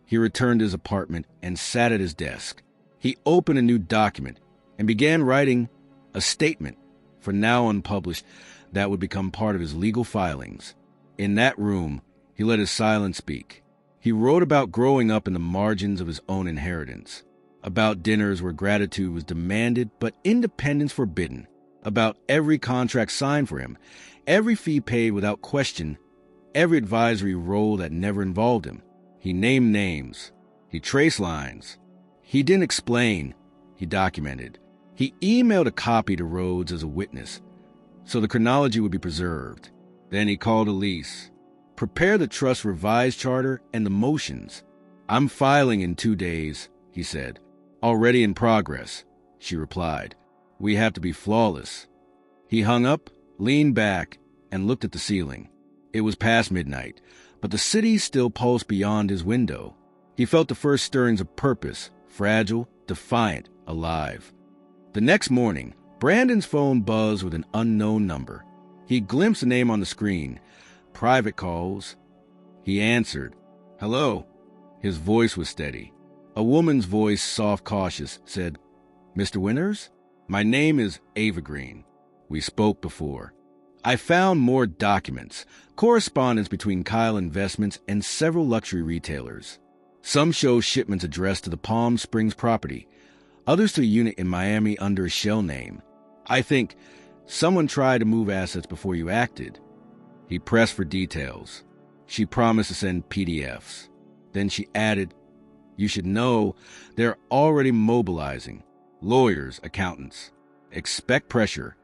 he returned to his apartment and sat at his desk. He opened a new document and began writing a statement, for now unpublished, that would become part of his legal filings. In that room, he let his silence speak. He wrote about growing up in the margins of his own inheritance, about dinners where gratitude was demanded but independence forbidden, about every contract signed for him, every fee paid without question, every advisory role that never involved him. He named names. He traced lines. He didn't explain. He documented. He emailed a copy to Rhodes as a witness, so the chronology would be preserved. Then he called Elise. Prepare the trust's revised charter and the motions. I'm filing in 2 days, he said. Already in progress, she replied. We have to be flawless. He hung up, leaned back, and looked at the ceiling. It was past midnight, but the city still pulsed beyond his window. He felt the first stirrings of purpose, fragile, defiant, alive. The next morning, Brandon's phone buzzed with an unknown number. He glimpsed the name on the screen. Private calls. He answered. Hello. His voice was steady. A woman's voice, soft, cautious, said, Mr. Winters? My name is Ava Green. We spoke before. I found more documents, correspondence between Kyle Investments and several luxury retailers. Some show shipments addressed to the Palm Springs property, others to a unit in Miami under a shell name. I think someone tried to move assets before you acted. He pressed for details. She promised to send PDFs. Then she added, You should know they're already mobilizing. Lawyers, accountants. Expect pressure.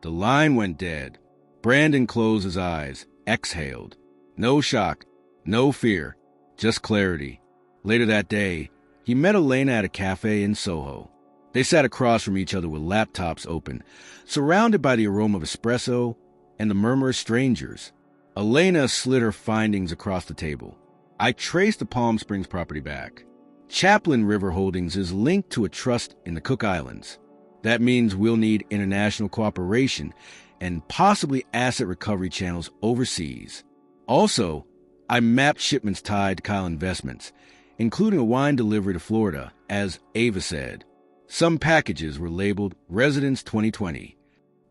The line went dead. Brandon closed his eyes, exhaled. No shock, no fear, just clarity. Later that day, he met Elena at a cafe in Soho. They sat across from each other with laptops open, surrounded by the aroma of espresso and the murmur of strangers. Elena slid her findings across the table. I traced the Palm Springs property back. Chaplin River Holdings is linked to a trust in the Cook Islands. That means we'll need international cooperation and possibly asset recovery channels overseas. Also, I mapped shipments tied to Kyle Investments, including a wine delivery to Florida, as Ava said. Some packages were labeled Residence 2020,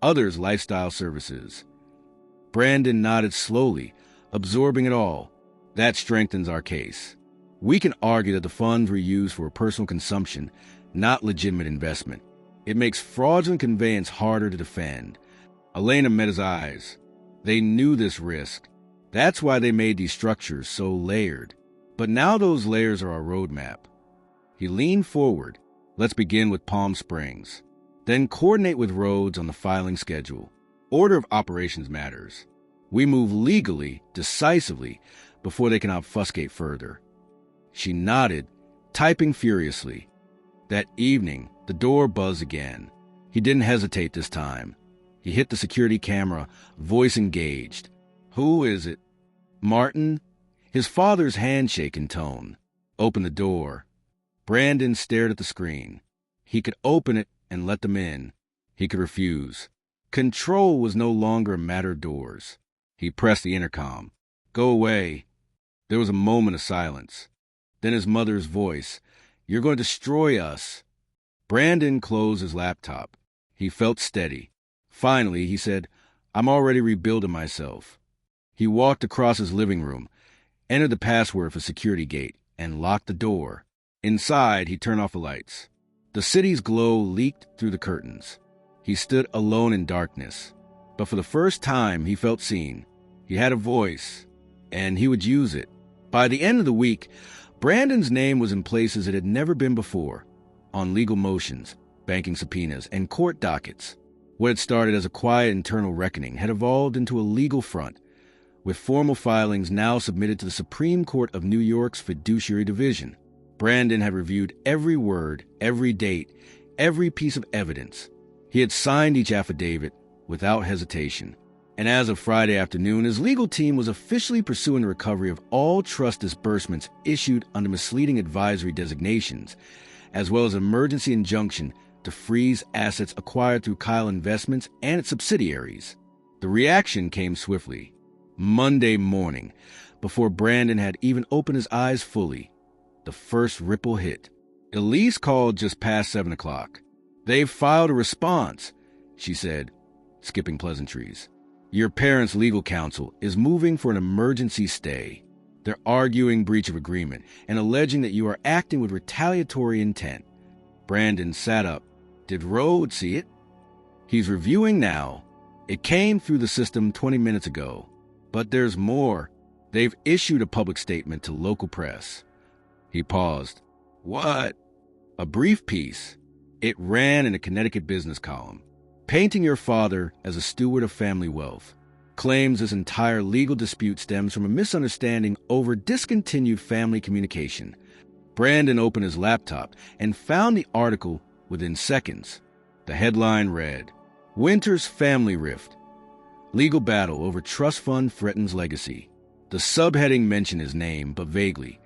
others Lifestyle Services. Brandon nodded slowly, absorbing it all. That strengthens our case. We can argue that the funds were used for personal consumption, not legitimate investment. It makes fraudulent conveyance harder to defend. Elena met his eyes. They knew this risk. That's why they made these structures so layered. But now those layers are our roadmap. He leaned forward. Let's begin with Palm Springs. Then coordinate with Rhodes on the filing schedule. Order of operations matters. We move legally, decisively, before they can obfuscate further. She nodded, typing furiously. That evening, the door buzzed again. He didn't hesitate this time. He hit the security camera, voice engaged. Who is it? Martin? His father's handshake in tone. Open the door. Brandon stared at the screen. He could open it and let them in. He could refuse. Control was no longer a matter of doors. He pressed the intercom. Go away. There was a moment of silence. Then his mother's voice. You're going to destroy us. Brandon closed his laptop. He felt steady. Finally, he said, I'm already rebuilding myself. He walked across his living room, entered the password for security gate, and locked the door. Inside, he turned off the lights. The city's glow leaked through the curtains. He stood alone in darkness. But for the first time, he felt seen. He had a voice, and he would use it. By the end of the week, Brandon's name was in places it had never been before, on legal motions, banking subpoenas, and court dockets. What had started as a quiet internal reckoning had evolved into a legal front, with formal filings now submitted to the Supreme Court of New York's Fiduciary Division. Brandon had reviewed every word, every date, every piece of evidence. He had signed each affidavit without hesitation. And as of Friday afternoon, his legal team was officially pursuing the recovery of all trust disbursements issued under misleading advisory designations, as well as an emergency injunction to freeze assets acquired through Kyle Investments and its subsidiaries. The reaction came swiftly. Monday morning, before Brandon had even opened his eyes fully, the first ripple hit. Elise called just past 7 o'clock. They've filed a response, she said, skipping pleasantries. Your parents' legal counsel is moving for an emergency stay. They're arguing breach of agreement and alleging that you are acting with retaliatory intent. Brandon sat up. Did Rhodes see it? He's reviewing now. It came through the system 20 minutes ago. But there's more. They've issued a public statement to local press. He paused. What? A brief piece. It ran in a Connecticut business column, painting your father as a steward of family wealth. Claims this entire legal dispute stems from a misunderstanding over discontinued family communication. Brandon opened his laptop and found the article within seconds. The headline read, Winter's Family Rift. Legal battle over trust fund threatens legacy. The subheading mentioned his name, but vaguely.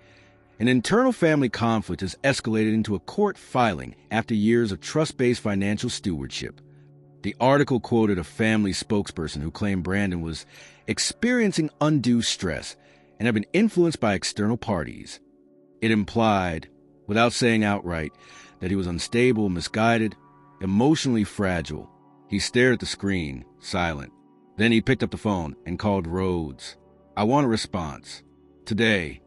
An internal family conflict has escalated into a court filing after years of trust-based financial stewardship. The article quoted a family spokesperson who claimed Brandon was experiencing undue stress and had been influenced by external parties. It implied, without saying outright, that he was unstable, misguided, emotionally fragile. He stared at the screen, silent. Then he picked up the phone and called Rhodes. I want a response. Today.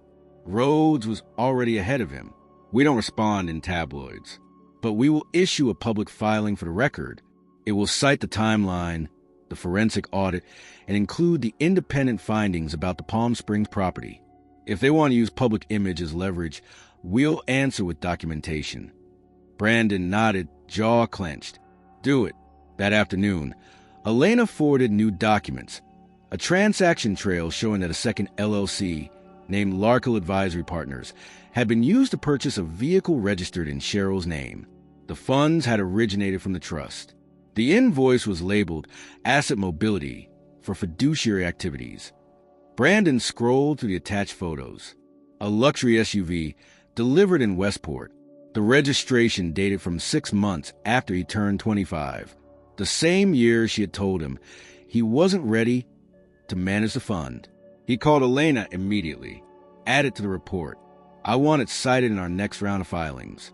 Rhodes was already ahead of him. We don't respond in tabloids, but we will issue a public filing for the record. It will cite the timeline, the forensic audit, and include the independent findings about the Palm Springs property. If they want to use public image as leverage, we'll answer with documentation. Brandon nodded, jaw clenched. Do it. That afternoon, Elena forwarded new documents, a transaction trail showing that a second LLC, named Larkle Advisory Partners, had been used to purchase a vehicle registered in Cheryl's name. The funds had originated from the trust. The invoice was labeled Asset Mobility for fiduciary activities. Brandon scrolled through the attached photos. A luxury SUV delivered in Westport. The registration dated from 6 months after he turned 25. The same year she had told him he wasn't ready to manage the fund. He called Elena immediately, added to the report. I want it cited in our next round of filings.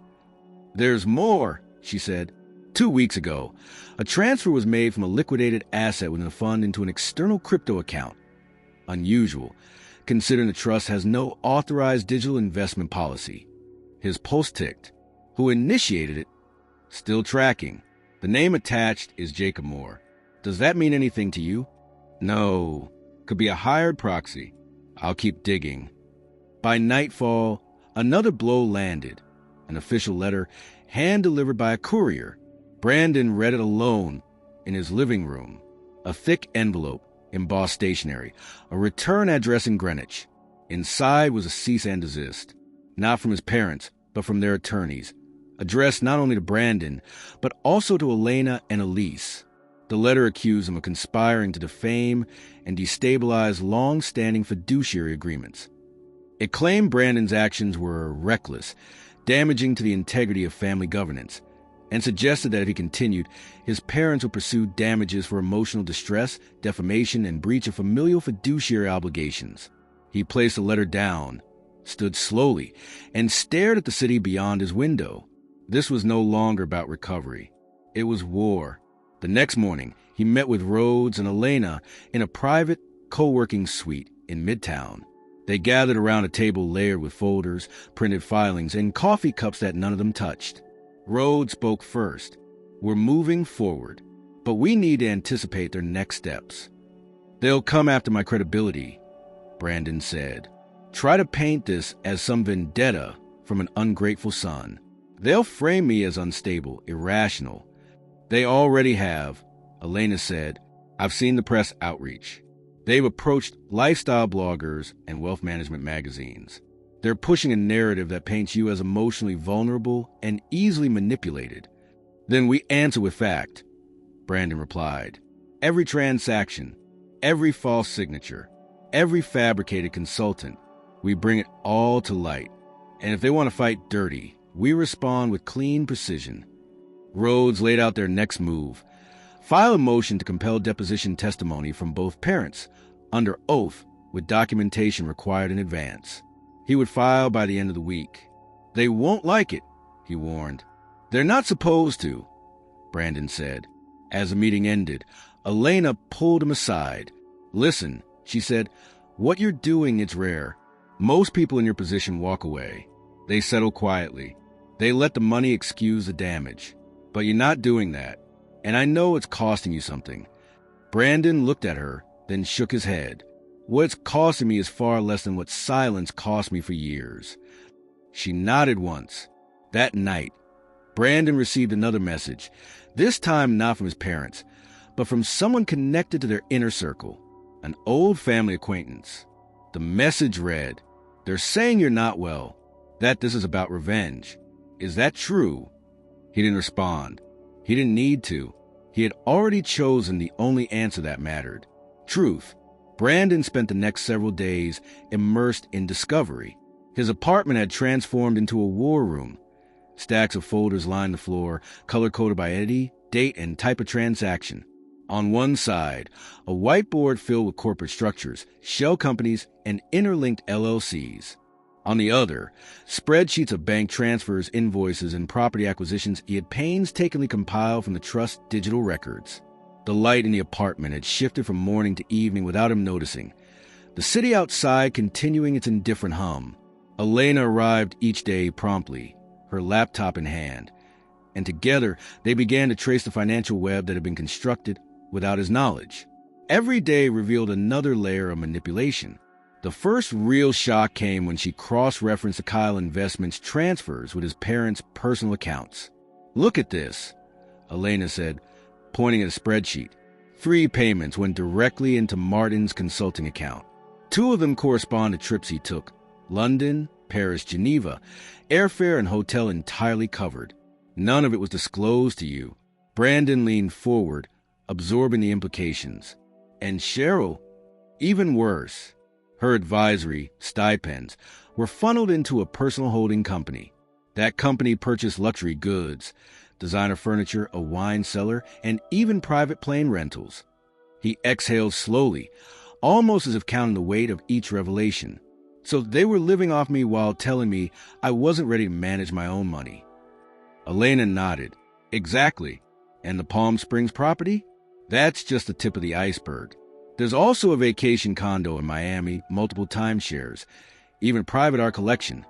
There's more, she said. 2 weeks ago, a transfer was made from a liquidated asset within the fund into an external crypto account. Unusual, considering the trust has no authorized digital investment policy. His pulse ticked. Who initiated it? Still tracking. The name attached is Jacob Moore. Does that mean anything to you? No. Could be a hired proxy. I'll keep digging. By nightfall, another blow landed. An official letter, hand-delivered by a courier. Brandon read it alone in his living room. A thick envelope, embossed stationery, a return address in Greenwich. Inside was a cease and desist, not from his parents, but from their attorneys, addressed not only to Brandon, but also to Elena and Elise. The letter accused him of conspiring to defame and destabilize long-standing fiduciary agreements. It claimed Brandon's actions were reckless, damaging to the integrity of family governance, and suggested that if he continued, his parents would pursue damages for emotional distress, defamation, and breach of familial fiduciary obligations. He placed the letter down, stood slowly, and stared at the city beyond his window. This was no longer about recovery. It was war. The next morning, he met with Rhodes and Elena in a private co-working suite in Midtown. They gathered around a table layered with folders, printed filings, and coffee cups that none of them touched. Rhodes spoke first. We're moving forward, but we need to anticipate their next steps. They'll come after my credibility, Brandon said. Try to paint this as some vendetta from an ungrateful son. They'll frame me as unstable, irrational. They already have, Elena said. I've seen the press outreach. They've approached lifestyle bloggers and wealth management magazines. They're pushing a narrative that paints you as emotionally vulnerable and easily manipulated. Then we answer with fact, Brandon replied. Every transaction, every false signature, every fabricated consultant, we bring it all to light. And if they want to fight dirty, we respond with clean precision. Rhodes laid out their next move. File a motion to compel deposition testimony from both parents, under oath with documentation required in advance. He would file by the end of the week. They won't like it, he warned. They're not supposed to, Brandon said. As the meeting ended, Elena pulled him aside. Listen, she said, what you're doing is rare. Most people in your position walk away. They settle quietly. They let the money excuse the damage. But you're not doing that. And I know it's costing you something. Brandon looked at her, then shook his head. What's costing me is far less than what silence cost me for years. She nodded once. That night, Brandon received another message, this time not from his parents, but from someone connected to their inner circle, an old family acquaintance. The message read, they're saying you're not well, that this is about revenge. Is that true? He didn't respond. He didn't need to. He had already chosen the only answer that mattered. Truth. Brandon spent the next several days immersed in discovery. His apartment had transformed into a war room. Stacks of folders lined the floor, color-coded by entity, date, and type of transaction. On one side, a whiteboard filled with corporate structures, shell companies, and interlinked LLCs. On the other, spreadsheets of bank transfers, invoices, and property acquisitions he had painstakingly compiled from the trust's digital records. The light in the apartment had shifted from morning to evening without him noticing. The city outside continuing its indifferent hum. Elena arrived each day promptly, her laptop in hand, and together they began to trace the financial web that had been constructed without his knowledge. Every day revealed another layer of manipulation. The first real shock came when she cross-referenced the Kyle Investments transfers with his parents' personal accounts. Look at this, Elena said, pointing at a spreadsheet. 3 payments went directly into Martin's consulting account. 2 of them correspond to trips he took. London, Paris, Geneva, airfare and hotel entirely covered. None of it was disclosed to you. Brandon leaned forward, absorbing the implications. And Cheryl, even worse. Her advisory, stipends, were funneled into a personal holding company. That company purchased luxury goods, designer furniture, a wine cellar, and even private plane rentals. He exhaled slowly, almost as if counting the weight of each revelation. So they were living off me while telling me I wasn't ready to manage my own money. Elena nodded. Exactly. And the Palm Springs property? That's just the tip of the iceberg. There's also a vacation condo in Miami, multiple timeshares, even private art collection,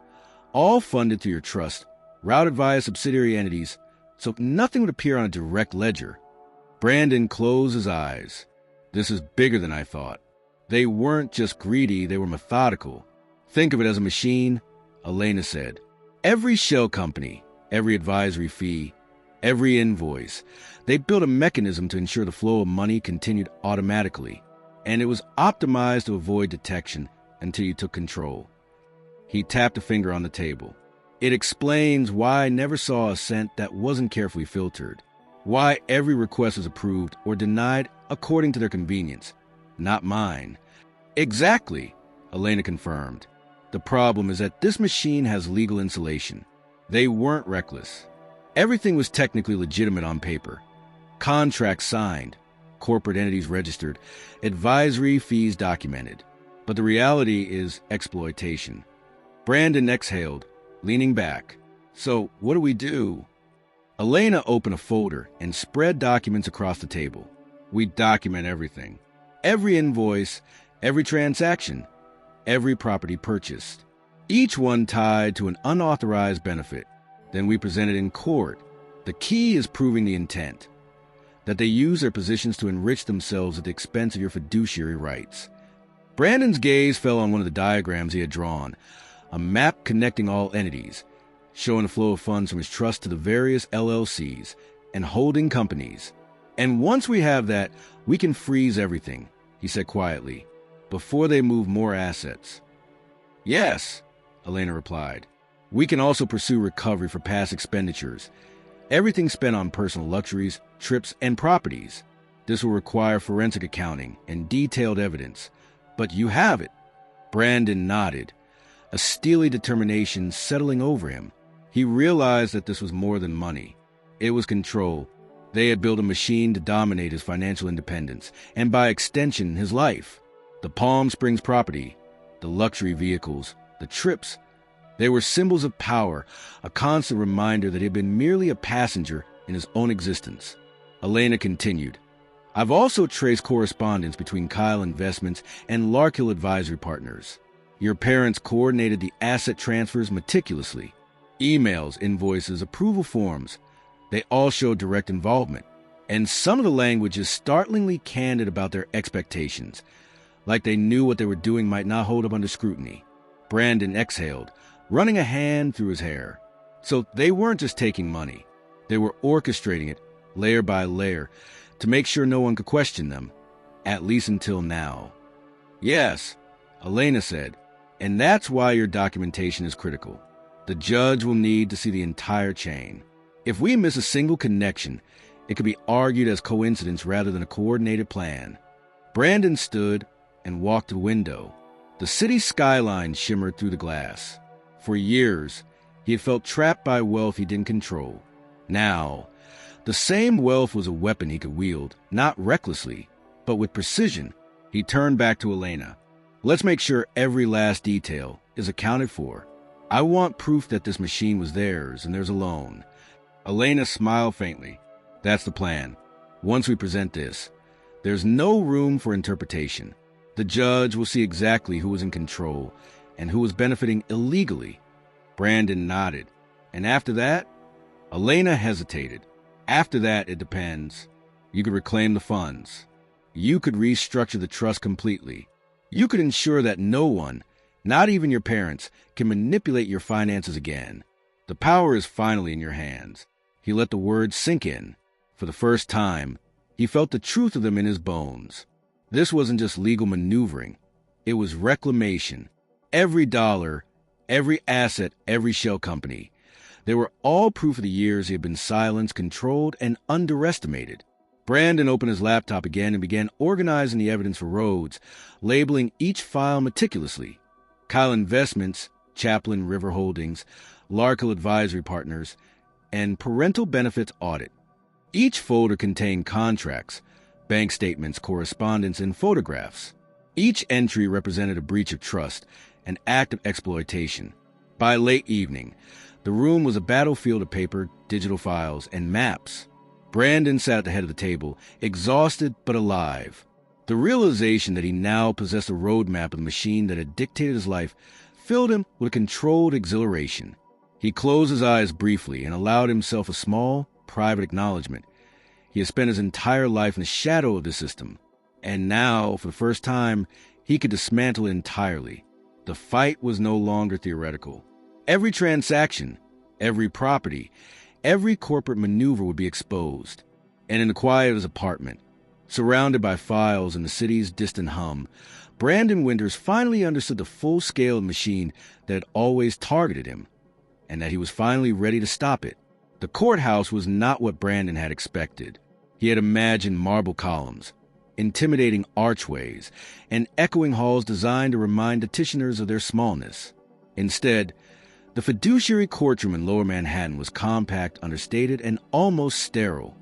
all funded through your trust, routed via subsidiary entities, so nothing would appear on a direct ledger. Brandon closed his eyes. This is bigger than I thought. They weren't just greedy, they were methodical. Think of it as a machine, Elena said. Every shell company, every advisory fee, every invoice, they built a mechanism to ensure the flow of money continued automatically, and it was optimized to avoid detection until you took control. He tapped a finger on the table. It explains why I never saw a cent that wasn't carefully filtered, why every request was approved or denied according to their convenience, not mine. Exactly, Elena confirmed. The problem is that this machine has legal insulation. They weren't reckless. Everything was technically legitimate on paper. Contracts signed, corporate entities registered, advisory fees documented. But the reality is exploitation. Brandon exhaled, leaning back. So, what do we do? Elena opened a folder and spread documents across the table. We document everything. Every invoice, every transaction, every property purchased. Each one tied to an unauthorized benefit. Then we present it in court. The key is proving the intent. That they use their positions to enrich themselves at the expense of your fiduciary rights. Brandon's gaze fell on one of the diagrams he had drawn, a map connecting all entities, showing the flow of funds from his trust to the various LLCs and holding companies. And once we have that, we can freeze everything, he said quietly, before they move more assets. Yes, Elena replied. We can also pursue recovery for past expenditures. Everything spent on personal luxuries, trips, and properties. This will require forensic accounting and detailed evidence. But you have it. Brandon nodded, a steely determination settling over him. He realized that this was more than money. It was control. They had built a machine to dominate his financial independence, and by extension, his life. The Palm Springs property, the luxury vehicles, the trips, they were symbols of power, a constant reminder that he had been merely a passenger in his own existence. Elena continued, I've also traced correspondence between Kyle Investments and Larkhill Advisory Partners. Your parents coordinated the asset transfers meticulously. Emails, invoices, approval forms, they all showed direct involvement. And some of the language is startlingly candid about their expectations, like they knew what they were doing might not hold up under scrutiny. Brandon exhaled, running a hand through his hair. So they weren't just taking money. They were orchestrating it, layer by layer, to make sure no one could question them, at least until now. Yes, Elena said, and that's why your documentation is critical. The judge will need to see the entire chain. If we miss a single connection, it could be argued as coincidence rather than a coordinated plan. Brandon stood and walked to the window. The city skyline shimmered through the glass. For years, he had felt trapped by wealth he didn't control. Now, the same wealth was a weapon he could wield, not recklessly, but with precision. He turned back to Elena. Let's make sure every last detail is accounted for. I want proof that this machine was theirs and theirs alone. Elena smiled faintly. That's the plan. Once we present this, there's no room for interpretation. The judge will see exactly who was in control and who was benefiting illegally. Brandon nodded. And after that? Elena hesitated. After that, it depends. You could reclaim the funds. You could restructure the trust completely. You could ensure that no one, not even your parents, can manipulate your finances again. The power is finally in your hands. He let the words sink in. For the first time, he felt the truth of them in his bones. This wasn't just legal maneuvering. It was reclamation. Every dollar, every asset, every shell company. They were all proof of the years he had been silenced, controlled, and underestimated. Brandon opened his laptop again and began organizing the evidence for Rhodes, labeling each file meticulously. Kyle Investments, Chaplin River Holdings, Larkhill Advisory Partners, and Parental Benefits Audit. Each folder contained contracts, bank statements, correspondence, and photographs. Each entry represented a breach of trust, an act of exploitation. By late evening, the room was a battlefield of paper, digital files, and maps. Brandon sat at the head of the table, exhausted but alive. The realization that he now possessed a roadmap of the machine that had dictated his life filled him with a controlled exhilaration. He closed his eyes briefly and allowed himself a small, private acknowledgement. He had spent his entire life in the shadow of the system, and now, for the first time, he could dismantle it entirely. The fight was no longer theoretical. Every transaction, every property, every corporate maneuver would be exposed. And in the quiet of his apartment, surrounded by files and the city's distant hum, Brandon Winters finally understood the full scale of the machine that had always targeted him, and that he was finally ready to stop it. The courthouse was not what Brandon had expected. He had imagined marble columns, intimidating archways, and echoing halls designed to remind petitioners of their smallness. Instead, the fiduciary courtroom in Lower Manhattan was compact, understated, and almost sterile.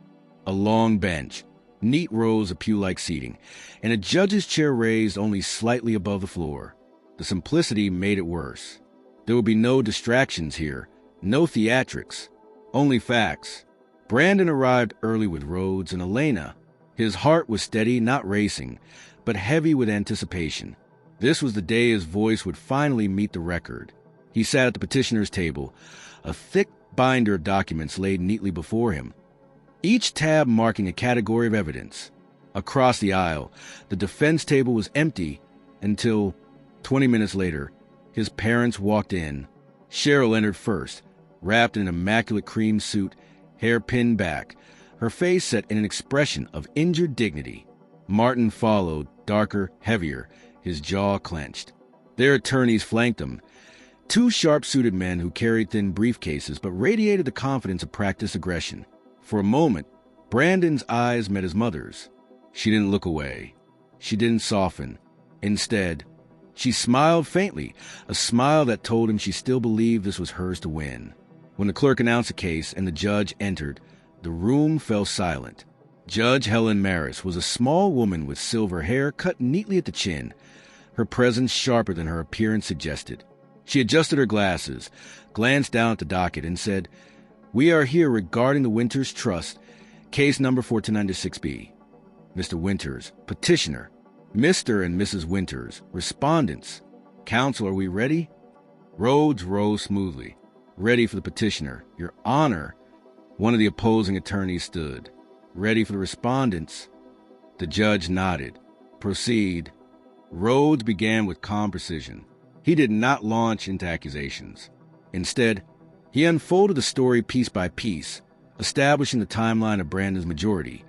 A long bench, neat rows of pew-like seating, and a judge's chair raised only slightly above the floor. The simplicity made it worse. There would be no distractions here, no theatrics, only facts. Brandon arrived early with Rhodes and Elena. His heart was steady, not racing, but heavy with anticipation. This was the day his voice would finally meet the record. He sat at the petitioner's table, a thick binder of documents laid neatly before him, each tab marking a category of evidence. Across the aisle, the defense table was empty until, 20 minutes later, his parents walked in. Cheryl entered first, wrapped in an immaculate cream suit, hair pinned back, her face set in an expression of injured dignity. Martin followed, darker, heavier, his jaw clenched. Their attorneys flanked them, two sharp-suited men who carried thin briefcases but radiated the confidence of practiced aggression. For a moment, Brandon's eyes met his mother's. She didn't look away. She didn't soften. Instead, she smiled faintly, a smile that told him she still believed this was hers to win. When the clerk announced the case and the judge entered, the room fell silent. Judge Helen Maris was a small woman with silver hair cut neatly at the chin, her presence sharper than her appearance suggested. She adjusted her glasses, glanced down at the docket, and said, "We are here regarding the Winters Trust, case number 1496B. Mr. Winters, petitioner. Mr. and Mrs. Winters, respondents. Counsel, are we ready?" Rhodes rose smoothly. "Ready for the petitioner, Your Honor." One of the opposing attorneys stood. "Ready for the respondents." The judge nodded. "Proceed." Rhodes began with calm precision. He did not launch into accusations. Instead, he unfolded the story piece by piece, establishing the timeline of Brandon's majority,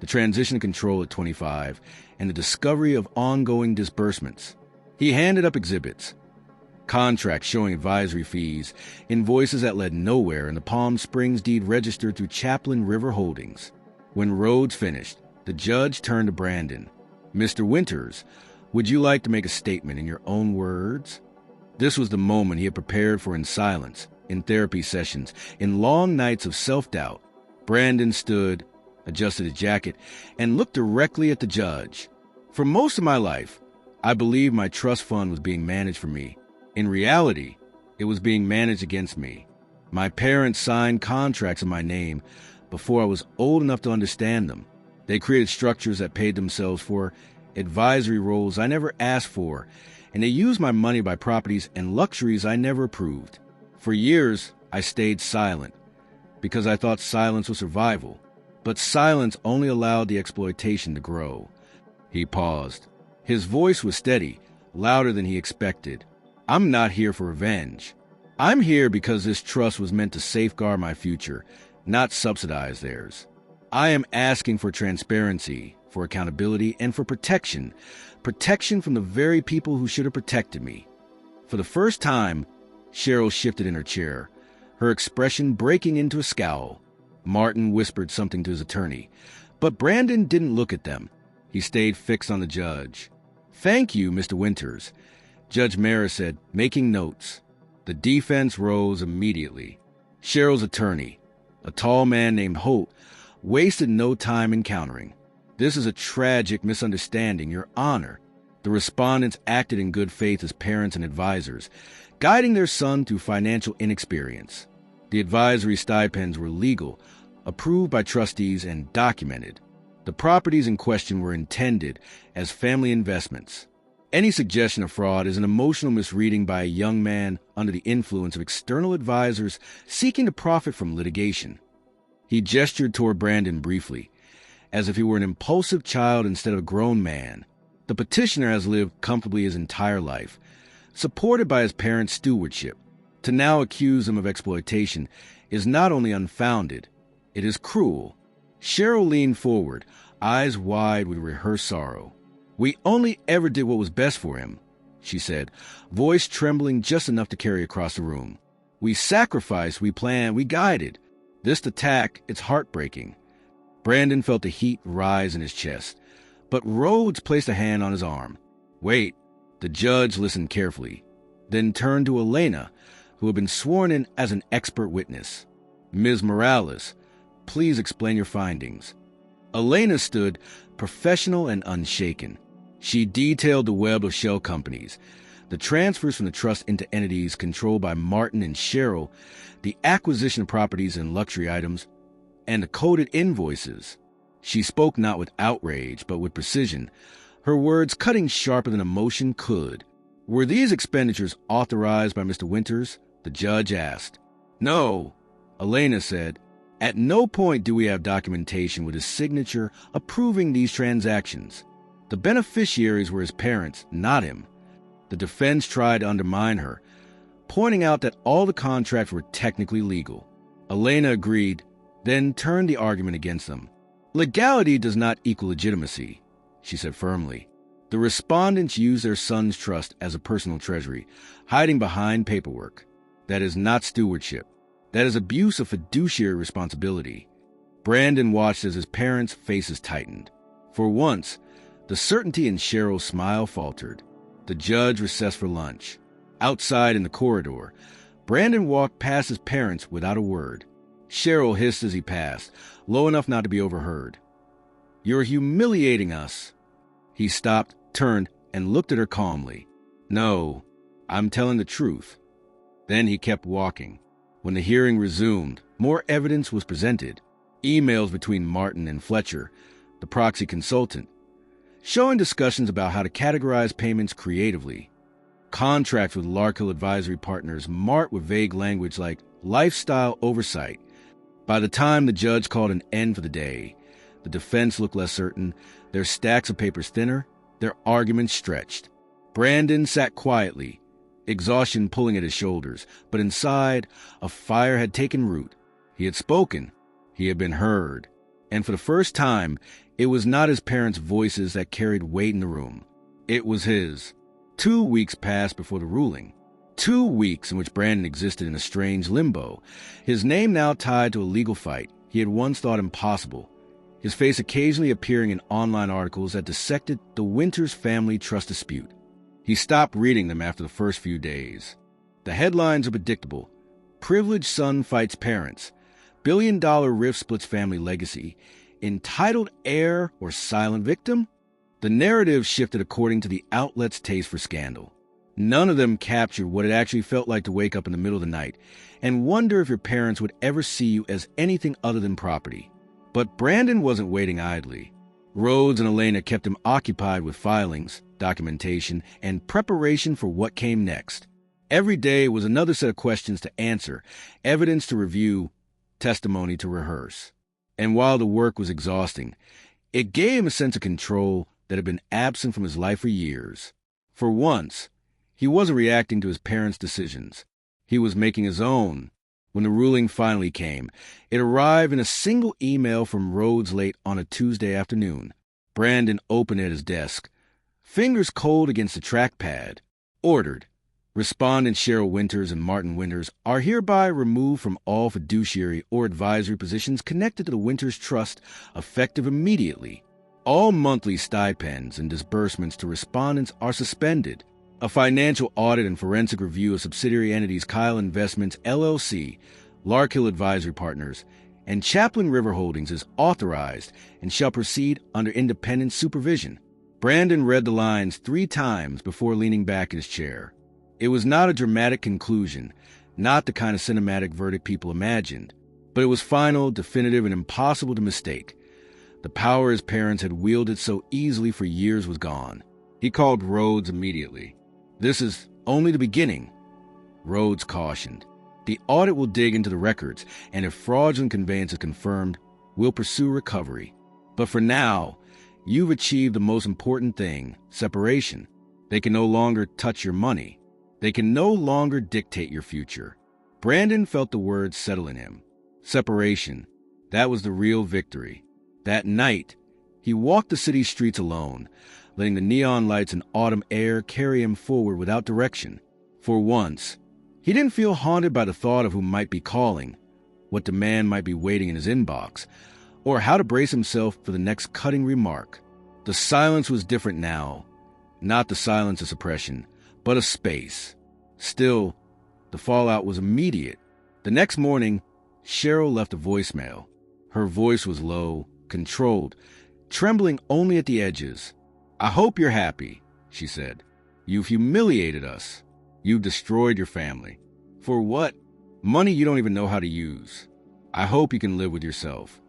the transition to control at 25, and the discovery of ongoing disbursements. He handed up exhibits, contracts showing advisory fees, invoices that led nowhere, and the Palm Springs deed registered through Chaplin River Holdings. When Rhodes finished, the judge turned to Brandon. "Mr. Winters, would you like to make a statement in your own words?" This was the moment he had prepared for in silence, in therapy sessions, in long nights of self-doubt. Brandon stood, adjusted his jacket, and looked directly at the judge. "For most of my life, I believed my trust fund was being managed for me. In reality, it was being managed against me. My parents signed contracts in my name before I was old enough to understand them. They created structures that paid themselves for advisory roles I never asked for, and they used my money to buy properties and luxuries I never approved. For years, I stayed silent because I thought silence was survival, but silence only allowed the exploitation to grow." He paused. His voice was steady, louder than he expected. "I'm not here for revenge. I'm here because this trust was meant to safeguard my future, not subsidize theirs. I am asking for transparency, for accountability, and for protection. Protection from the very people who should have protected me." For the first time, Cheryl shifted in her chair, her expression breaking into a scowl. Martin whispered something to his attorney, but Brandon didn't look at them. He stayed fixed on the judge. "Thank you, Mr. Winters," Judge Maris said, making notes. The defense rose immediately. Cheryl's attorney, a tall man named Holt, wasted no time in countering. "This is a tragic misunderstanding, Your Honor." The respondents acted in good faith as parents and advisors, guiding their son through financial inexperience. The advisory stipends were legal, approved by trustees, and documented. The properties in question were intended as family investments. Any suggestion of fraud is an emotional misreading by a young man under the influence of external advisors seeking to profit from litigation. He gestured toward Brandon briefly, as if he were an impulsive child instead of a grown man. The petitioner has lived comfortably his entire life, supported by his parents' stewardship. To now accuse him of exploitation is not only unfounded, it is cruel. Cheryl leaned forward, eyes wide with rehearsed sorrow. "We only ever did what was best for him," she said, voice trembling just enough to carry across the room. "We sacrificed, we planned, we guided. This attack, it's heartbreaking." Brandon felt the heat rise in his chest, but Rhodes placed a hand on his arm. "Wait." The judge listened carefully, then turned to Elena, who had been sworn in as an expert witness. "Ms. Morales, please explain your findings." Elena stood, professional and unshaken. She detailed the web of shell companies, the transfers from the trust into entities controlled by Martin and Cheryl, the acquisition of properties and luxury items, and the coded invoices. She spoke not with outrage, but with precision, her words cutting sharper than emotion could. "Were these expenditures authorized by Mr. Winters?" the judge asked. "No," Elena said. "At no point do we have documentation with his signature approving these transactions. The beneficiaries were his parents, not him." The defense tried to undermine her, pointing out that all the contracts were technically legal. Elena agreed, then turned the argument against them. "Legality does not equal legitimacy," she said firmly. "The respondents used their son's trust as a personal treasury, hiding behind paperwork. That is not stewardship. That is abuse of fiduciary responsibility." Brandon watched as his parents' faces tightened. For once, the certainty in Cheryl's smile faltered. The judge recessed for lunch. Outside in the corridor, Brandon walked past his parents without a word. Cheryl hissed as he passed, low enough not to be overheard. "You're humiliating us." He stopped, turned, and looked at her calmly. "No, I'm telling the truth." Then he kept walking. When the hearing resumed, more evidence was presented. Emails between Martin and Fletcher, the proxy consultant, showing discussions about how to categorize payments creatively. Contracts with Larkhill Advisory Partners marked with vague language like lifestyle oversight. By the time the judge called an end for the day, the defense looked less certain, their stacks of papers thinner, their arguments stretched. Brandon sat quietly, exhaustion pulling at his shoulders, but inside, a fire had taken root. He had spoken. He had been heard. And for the first time, it was not his parents' voices that carried weight in the room. It was his. 2 weeks passed before the ruling. 2 weeks in which Brandon existed in a strange limbo, his name now tied to a legal fight he had once thought impossible, his face occasionally appearing in online articles that dissected the Winters family trust dispute. He stopped reading them after the first few days. The headlines are predictable. Privileged son fights parents. Billion-dollar rift splits family legacy. Entitled heir or silent victim? The narrative shifted according to the outlet's taste for scandal. None of them captured what it actually felt like to wake up in the middle of the night and wonder if your parents would ever see you as anything other than property. But Brandon wasn't waiting idly. Rhodes and Elena kept him occupied with filings, documentation, and preparation for what came next. Every day was another set of questions to answer, evidence to review, testimony to rehearse. And while the work was exhausting, it gave him a sense of control that had been absent from his life for years. For once, he wasn't reacting to his parents' decisions. He was making his own. When the ruling finally came, it arrived in a single email from Rhodes late on a Tuesday afternoon. Brandon opened it at his desk, fingers cold against the trackpad. Ordered. Respondents Cheryl Winters and Martin Winters are hereby removed from all fiduciary or advisory positions connected to the Winters Trust, effective immediately. All monthly stipends and disbursements to respondents are suspended. A financial audit and forensic review of subsidiary entities Kyle Investments, LLC, Larkhill Advisory Partners, and Chaplain River Holdings is authorized and shall proceed under independent supervision. Brandon read the lines 3 times before leaning back in his chair. It was not a dramatic conclusion, not the kind of cinematic verdict people imagined, but it was final, definitive, and impossible to mistake. The power his parents had wielded so easily for years was gone. He called Rhodes immediately. "This is only the beginning," Rhodes cautioned. "The audit will dig into the records, and if fraudulent conveyance is confirmed, we'll pursue recovery." But for now, you've achieved the most important thing, separation. They can no longer touch your money. They can no longer dictate your future. Brandon felt the words settle in him. Separation. That was the real victory. That night, he walked the city streets alone, letting the neon lights and autumn air carry him forward without direction. For once, he didn't feel haunted by the thought of who might be calling, what demand might be waiting in his inbox, or how to brace himself for the next cutting remark. The silence was different now. Not the silence of suppression, but of space. Still, the fallout was immediate. The next morning, Cheryl left a voicemail. Her voice was low, controlled, trembling only at the edges. "I hope you're happy," she said. "You've humiliated us. You've destroyed your family. For what? Money you don't even know how to use. I hope you can live with yourself."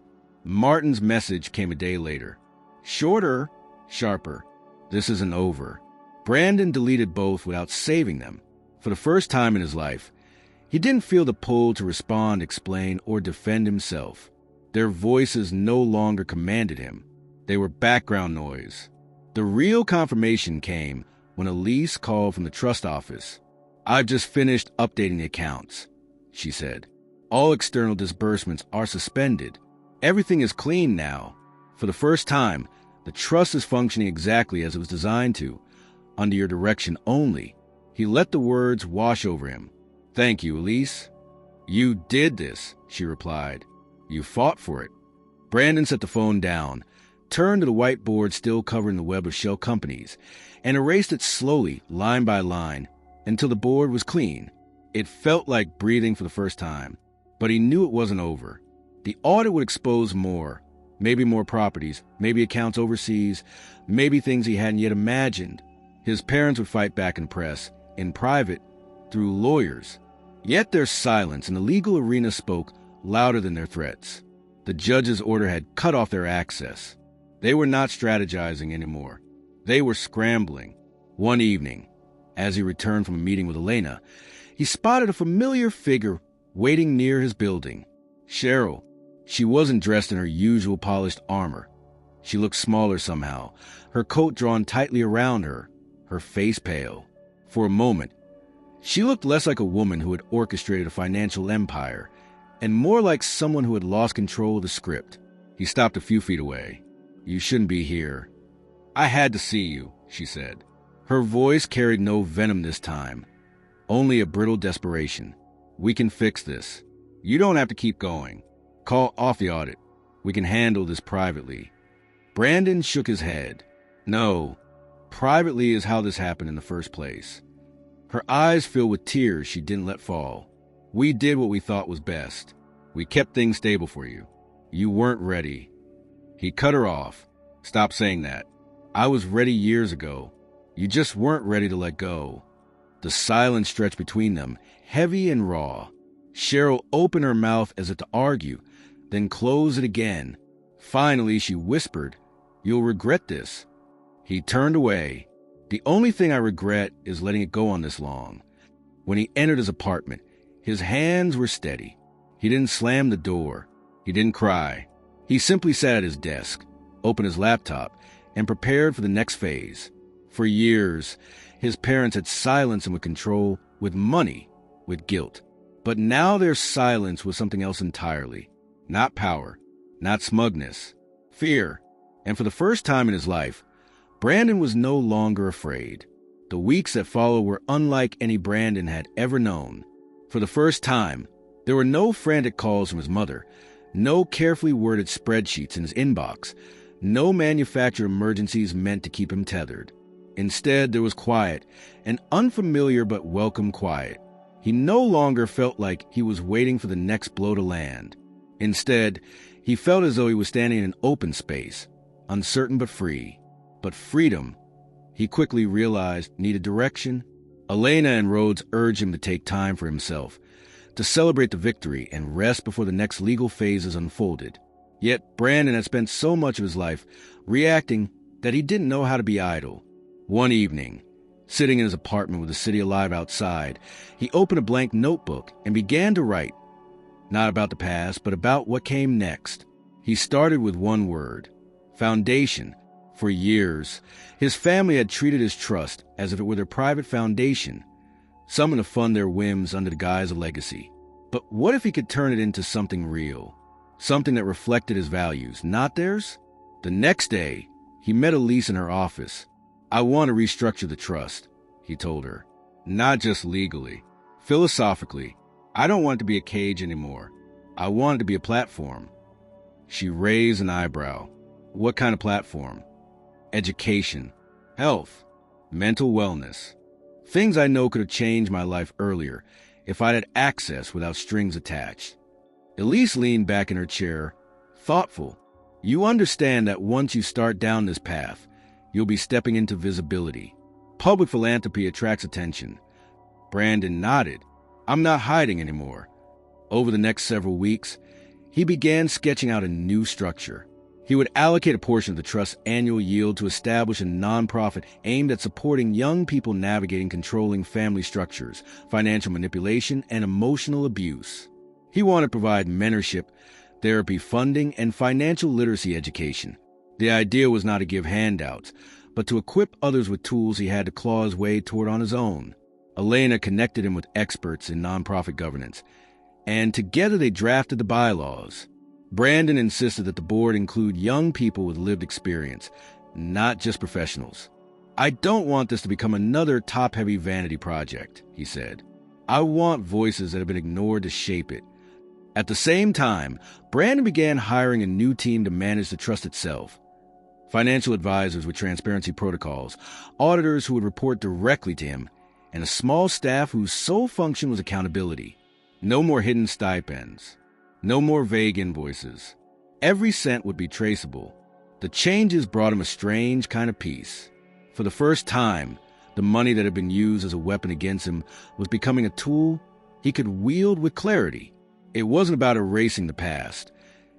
Martin's message came a day later. Shorter, sharper. "This isn't over." Brandon deleted both without saving them. For the first time in his life, he didn't feel the pull to respond, explain, or defend himself. Their voices no longer commanded him. They were background noise. The real confirmation came when Elise called from the trust office. "I've just finished updating the accounts," she said. "All external disbursements are suspended. Everything is clean now. For the first time, the trust is functioning exactly as it was designed to, under your direction only." He let the words wash over him. "Thank you, Elise." "You did this," she replied. "You fought for it." Brandon set the phone down, turned to the whiteboard still covering the web of shell companies, and erased it slowly, line by line, until the board was clean. It felt like breathing for the first time, but he knew it wasn't over. The audit would expose more, maybe more properties, maybe accounts overseas, maybe things he hadn't yet imagined. His parents would fight back in press, in private, through lawyers. Yet their silence in the legal arena spoke louder than their threats. The judge's order had cut off their access. They were not strategizing anymore. They were scrambling. One evening, as he returned from a meeting with Elena, he spotted a familiar figure waiting near his building. Cheryl. She wasn't dressed in her usual polished armor. She looked smaller somehow, her coat drawn tightly around her, her face pale. For a moment, she looked less like a woman who had orchestrated a financial empire, and more like someone who had lost control of the script. He stopped a few feet away. "You shouldn't be here." "I had to see you," she said. Her voice carried no venom this time, only a brittle desperation. "We can fix this. You don't have to keep going. Call off the audit. We can handle this privately." Brandon shook his head. "No, privately is how this happened in the first place." Her eyes filled with tears she didn't let fall. "We did what we thought was best. We kept things stable for you. You weren't ready." He cut her off. "Stop saying that. I was ready years ago. You just weren't ready to let go." The silence stretched between them, heavy and raw. Cheryl opened her mouth as if to argue, then closed it again. Finally, she whispered, "You'll regret this." He turned away. "The only thing I regret is letting it go on this long." When he entered his apartment, his hands were steady. He didn't slam the door. He didn't cry. He simply sat at his desk, opened his laptop, and prepared for the next phase. For years, his parents had silenced him with control, with money, with guilt. But now their silence was something else entirely. Not power, not smugness, fear. And for the first time in his life, Brandon was no longer afraid. The weeks that followed were unlike any Brandon had ever known. For the first time, there were no frantic calls from his mother, no carefully worded spreadsheets in his inbox, no manufactured emergencies meant to keep him tethered. Instead, there was quiet, an unfamiliar but welcome quiet. He no longer felt like he was waiting for the next blow to land. Instead, he felt as though he was standing in an open space, uncertain but free. But freedom, he quickly realized, needed direction. Elena and Rhodes urged him to take time for himself, to celebrate the victory and rest before the next legal phases unfolded. Yet Brandon had spent so much of his life reacting that he didn't know how to be idle. One evening, sitting in his apartment with the city alive outside, he opened a blank notebook and began to write. Not about the past, but about what came next. He started with one word: Foundation. For years, his family had treated his trust as if it were their private foundation, someone to fund their whims under the guise of legacy. But what if he could turn it into something real? Something that reflected his values, not theirs? The next day, he met Elise in her office. "I want to restructure the trust," he told her. "Not just legally. Philosophically. I don't want it to be a cage anymore. I want it to be a platform." She raised an eyebrow. "What kind of platform?" "Education, health, mental wellness. Things I know could have changed my life earlier if I'd had access without strings attached." Elise leaned back in her chair, thoughtful. "You understand that once you start down this path, you'll be stepping into visibility. Public philanthropy attracts attention." Brandon nodded. "I'm not hiding anymore." Over the next several weeks, he began sketching out a new structure. He would allocate a portion of the trust's annual yield to establish a nonprofit aimed at supporting young people navigating controlling family structures, financial manipulation, and emotional abuse. He wanted to provide mentorship, therapy funding, and financial literacy education. The idea was not to give handouts, but to equip others with tools he had to claw his way toward on his own. Elena connected him with experts in nonprofit governance, and together they drafted the bylaws. Brandon insisted that the board include young people with lived experience, not just professionals. "I don't want this to become another top-heavy vanity project," he said. "I want voices that have been ignored to shape it." At the same time, Brandon began hiring a new team to manage the trust itself. Financial advisors with transparency protocols, auditors who would report directly to him, and a small staff whose sole function was accountability. No more hidden stipends. No more vague invoices. Every cent would be traceable. The changes brought him a strange kind of peace. For the first time, the money that had been used as a weapon against him was becoming a tool he could wield with clarity. It wasn't about erasing the past.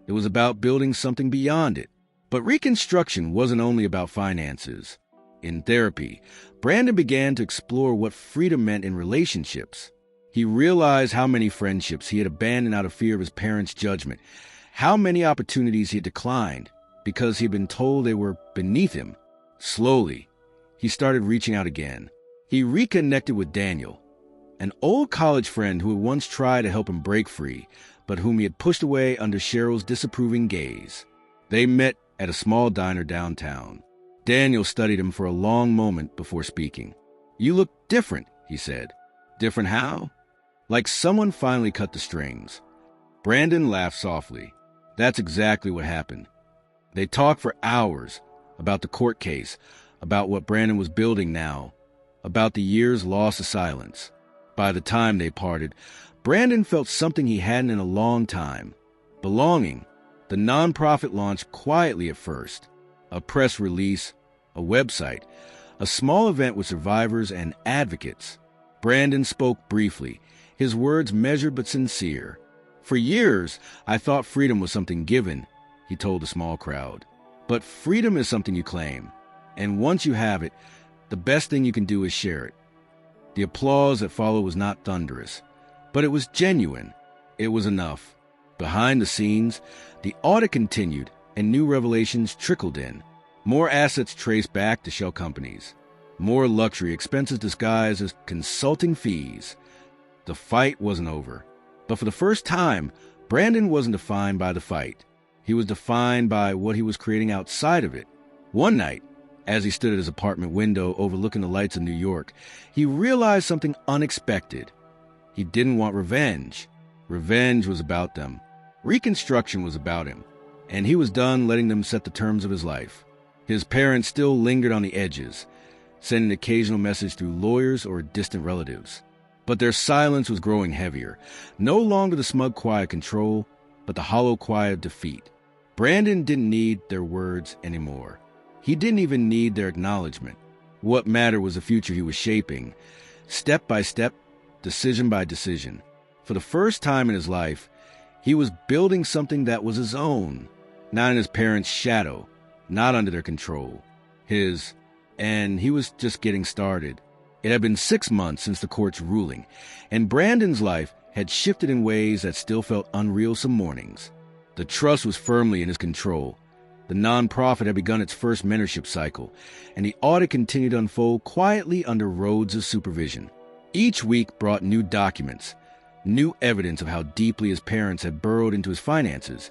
It was about building something beyond it. But reconstruction wasn't only about finances. In therapy, Brandon began to explore what freedom meant in relationships. He realized how many friendships he had abandoned out of fear of his parents' judgment, how many opportunities he had declined because he had been told they were beneath him. Slowly, he started reaching out again. He reconnected with Daniel, an old college friend who had once tried to help him break free, but whom he had pushed away under Cheryl's disapproving gaze. They met at a small diner downtown. Daniel studied him for a long moment before speaking. "You look different," he said. "Different how?" "Like someone finally cut the strings." Brandon laughed softly. That's exactly what happened. They talked for hours about the court case, about what Brandon was building now, about the years lost to silence. By the time they parted, Brandon felt something he hadn't in a long time. Belonging. The nonprofit launched quietly at first. A press release, a website, a small event with survivors and advocates. Brandon spoke briefly, his words measured but sincere. "For years, I thought freedom was something given," he told a small crowd. "But freedom is something you claim. And once you have it, the best thing you can do is share it." The applause that followed was not thunderous, but it was genuine. It was enough. Behind the scenes, the audit continued, and new revelations trickled in. More assets traced back to shell companies. More luxury expenses disguised as consulting fees. The fight wasn't over. But for the first time, Brandon wasn't defined by the fight. He was defined by what he was creating outside of it. One night, as he stood at his apartment window overlooking the lights of New York, he realized something unexpected. He didn't want revenge. Revenge was about them. Reconstruction was about him. And he was done letting them set the terms of his life. His parents still lingered on the edges, sending an occasional message through lawyers or distant relatives. But their silence was growing heavier. No longer the smug quiet of control, but the hollow quiet of defeat. Brandon didn't need their words anymore. He didn't even need their acknowledgement. What mattered was the future he was shaping, step by step, decision by decision. For the first time in his life, he was building something that was his own, not in his parents' shadow, not under their control. And he was just getting started. It had been 6 months since the court's ruling, and Brandon's life had shifted in ways that still felt unreal some mornings. The trust was firmly in his control. The nonprofit had begun its first mentorship cycle, and the audit continued to unfold quietly under Rhodes' supervision. Each week brought new documents, new evidence of how deeply his parents had burrowed into his finances,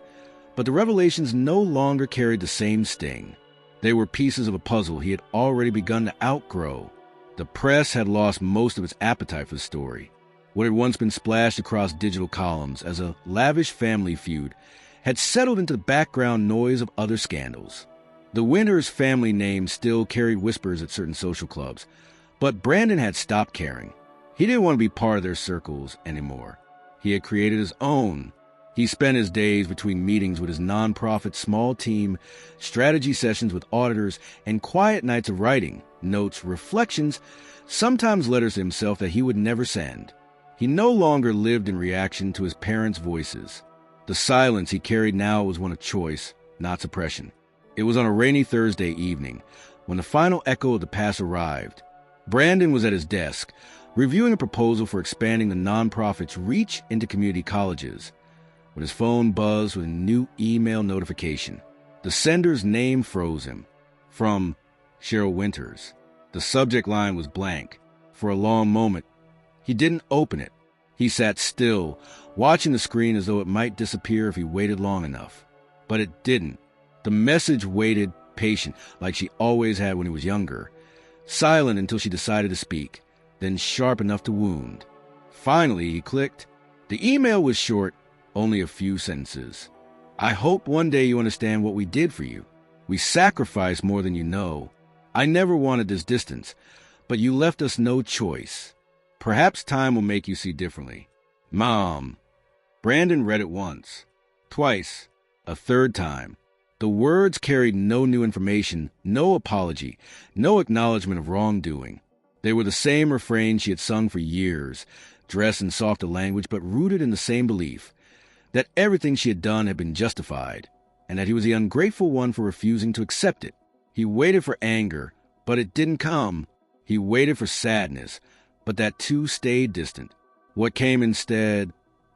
but the revelations no longer carried the same sting. They were pieces of a puzzle he had already begun to outgrow. The press had lost most of its appetite for the story. What had once been splashed across digital columns as a lavish family feud had settled into the background noise of other scandals. The Winters family name still carried whispers at certain social clubs, but Brandon had stopped caring. He didn't want to be part of their circles anymore. He had created his own. He spent his days between meetings with his nonprofit small team, strategy sessions with auditors, and quiet nights of writing, notes, reflections, sometimes letters to himself that he would never send. He no longer lived in reaction to his parents' voices. The silence he carried now was one of choice, not suppression. It was on a rainy Thursday evening, when the final echo of the past arrived. Brandon was at his desk, reviewing a proposal for expanding the nonprofit's reach into community colleges, when his phone buzzed with a new email notification. The sender's name froze him. From Cheryl Winters. The subject line was blank. For a long moment, he didn't open it. He sat still, watching the screen as though it might disappear if he waited long enough. But it didn't. The message waited, patient, like she always had when he was younger. Silent until she decided to speak, then sharp enough to wound. Finally, he clicked. The email was short, only a few sentences. I hope one day you understand what we did for you. We sacrificed more than you know. I never wanted this distance, but you left us no choice. Perhaps time will make you see differently. Mom. Brandon read it once, twice, a third time. The words carried no new information, no apology, no acknowledgement of wrongdoing. They were the same refrain she had sung for years, dressed in softer language but rooted in the same belief, that everything she had done had been justified, and that he was the ungrateful one for refusing to accept it. He waited for anger, but it didn't come. He waited for sadness, but that too stayed distant. What came instead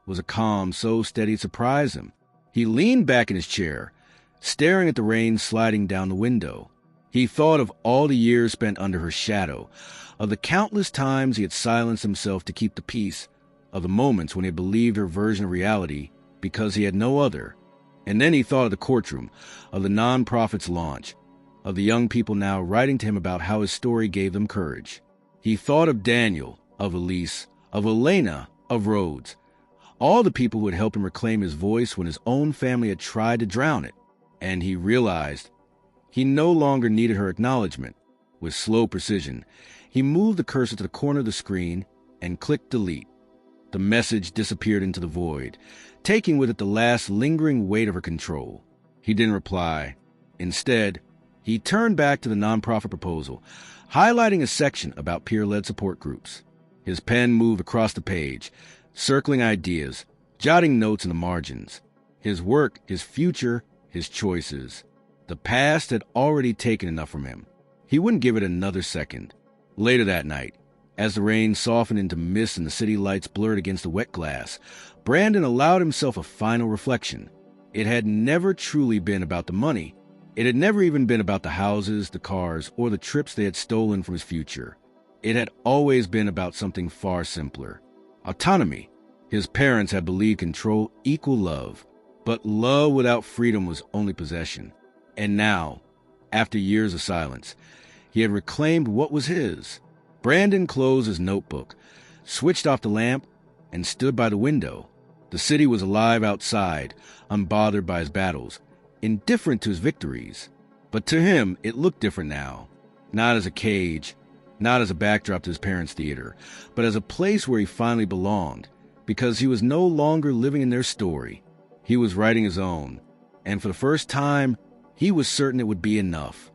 was a calm so steady it surprised him. He leaned back in his chair, staring at the rain sliding down the window. He thought of all the years spent under her shadow, of the countless times he had silenced himself to keep the peace, of the moments when he had believed her version of reality because he had no other. And then he thought of the courtroom, of the nonprofit's launch, of the young people now writing to him about how his story gave them courage. He thought of Daniel, of Elise, of Elena, of Rhodes, all the people who had helped him reclaim his voice when his own family had tried to drown it. And he realized he no longer needed her acknowledgement. With slow precision, he moved the cursor to the corner of the screen and clicked delete. The message disappeared into the void, taking with it the last lingering weight of her control. He didn't reply. Instead, he turned back to the nonprofit proposal, highlighting a section about peer-led support groups. His pen moved across the page, circling ideas, jotting notes in the margins. His work, his future, his choices. The past had already taken enough from him. He wouldn't give it another second. Later that night, as the rain softened into mist and the city lights blurred against the wet glass, Brandon allowed himself a final reflection. It had never truly been about the money. It had never even been about the houses, the cars, or the trips they had stolen from his future. It had always been about something far simpler. Autonomy. His parents had believed control equal love, but love without freedom was only possession. And now, after years of silence, he had reclaimed what was his. Brandon closed his notebook, switched off the lamp, and stood by the window. The city was alive outside, unbothered by his battles, indifferent to his victories. But to him, it looked different now. Not as a cage, not as a backdrop to his parents' theater, but as a place where he finally belonged, because he was no longer living in their story. He was writing his own, and for the first time, he was certain it would be enough.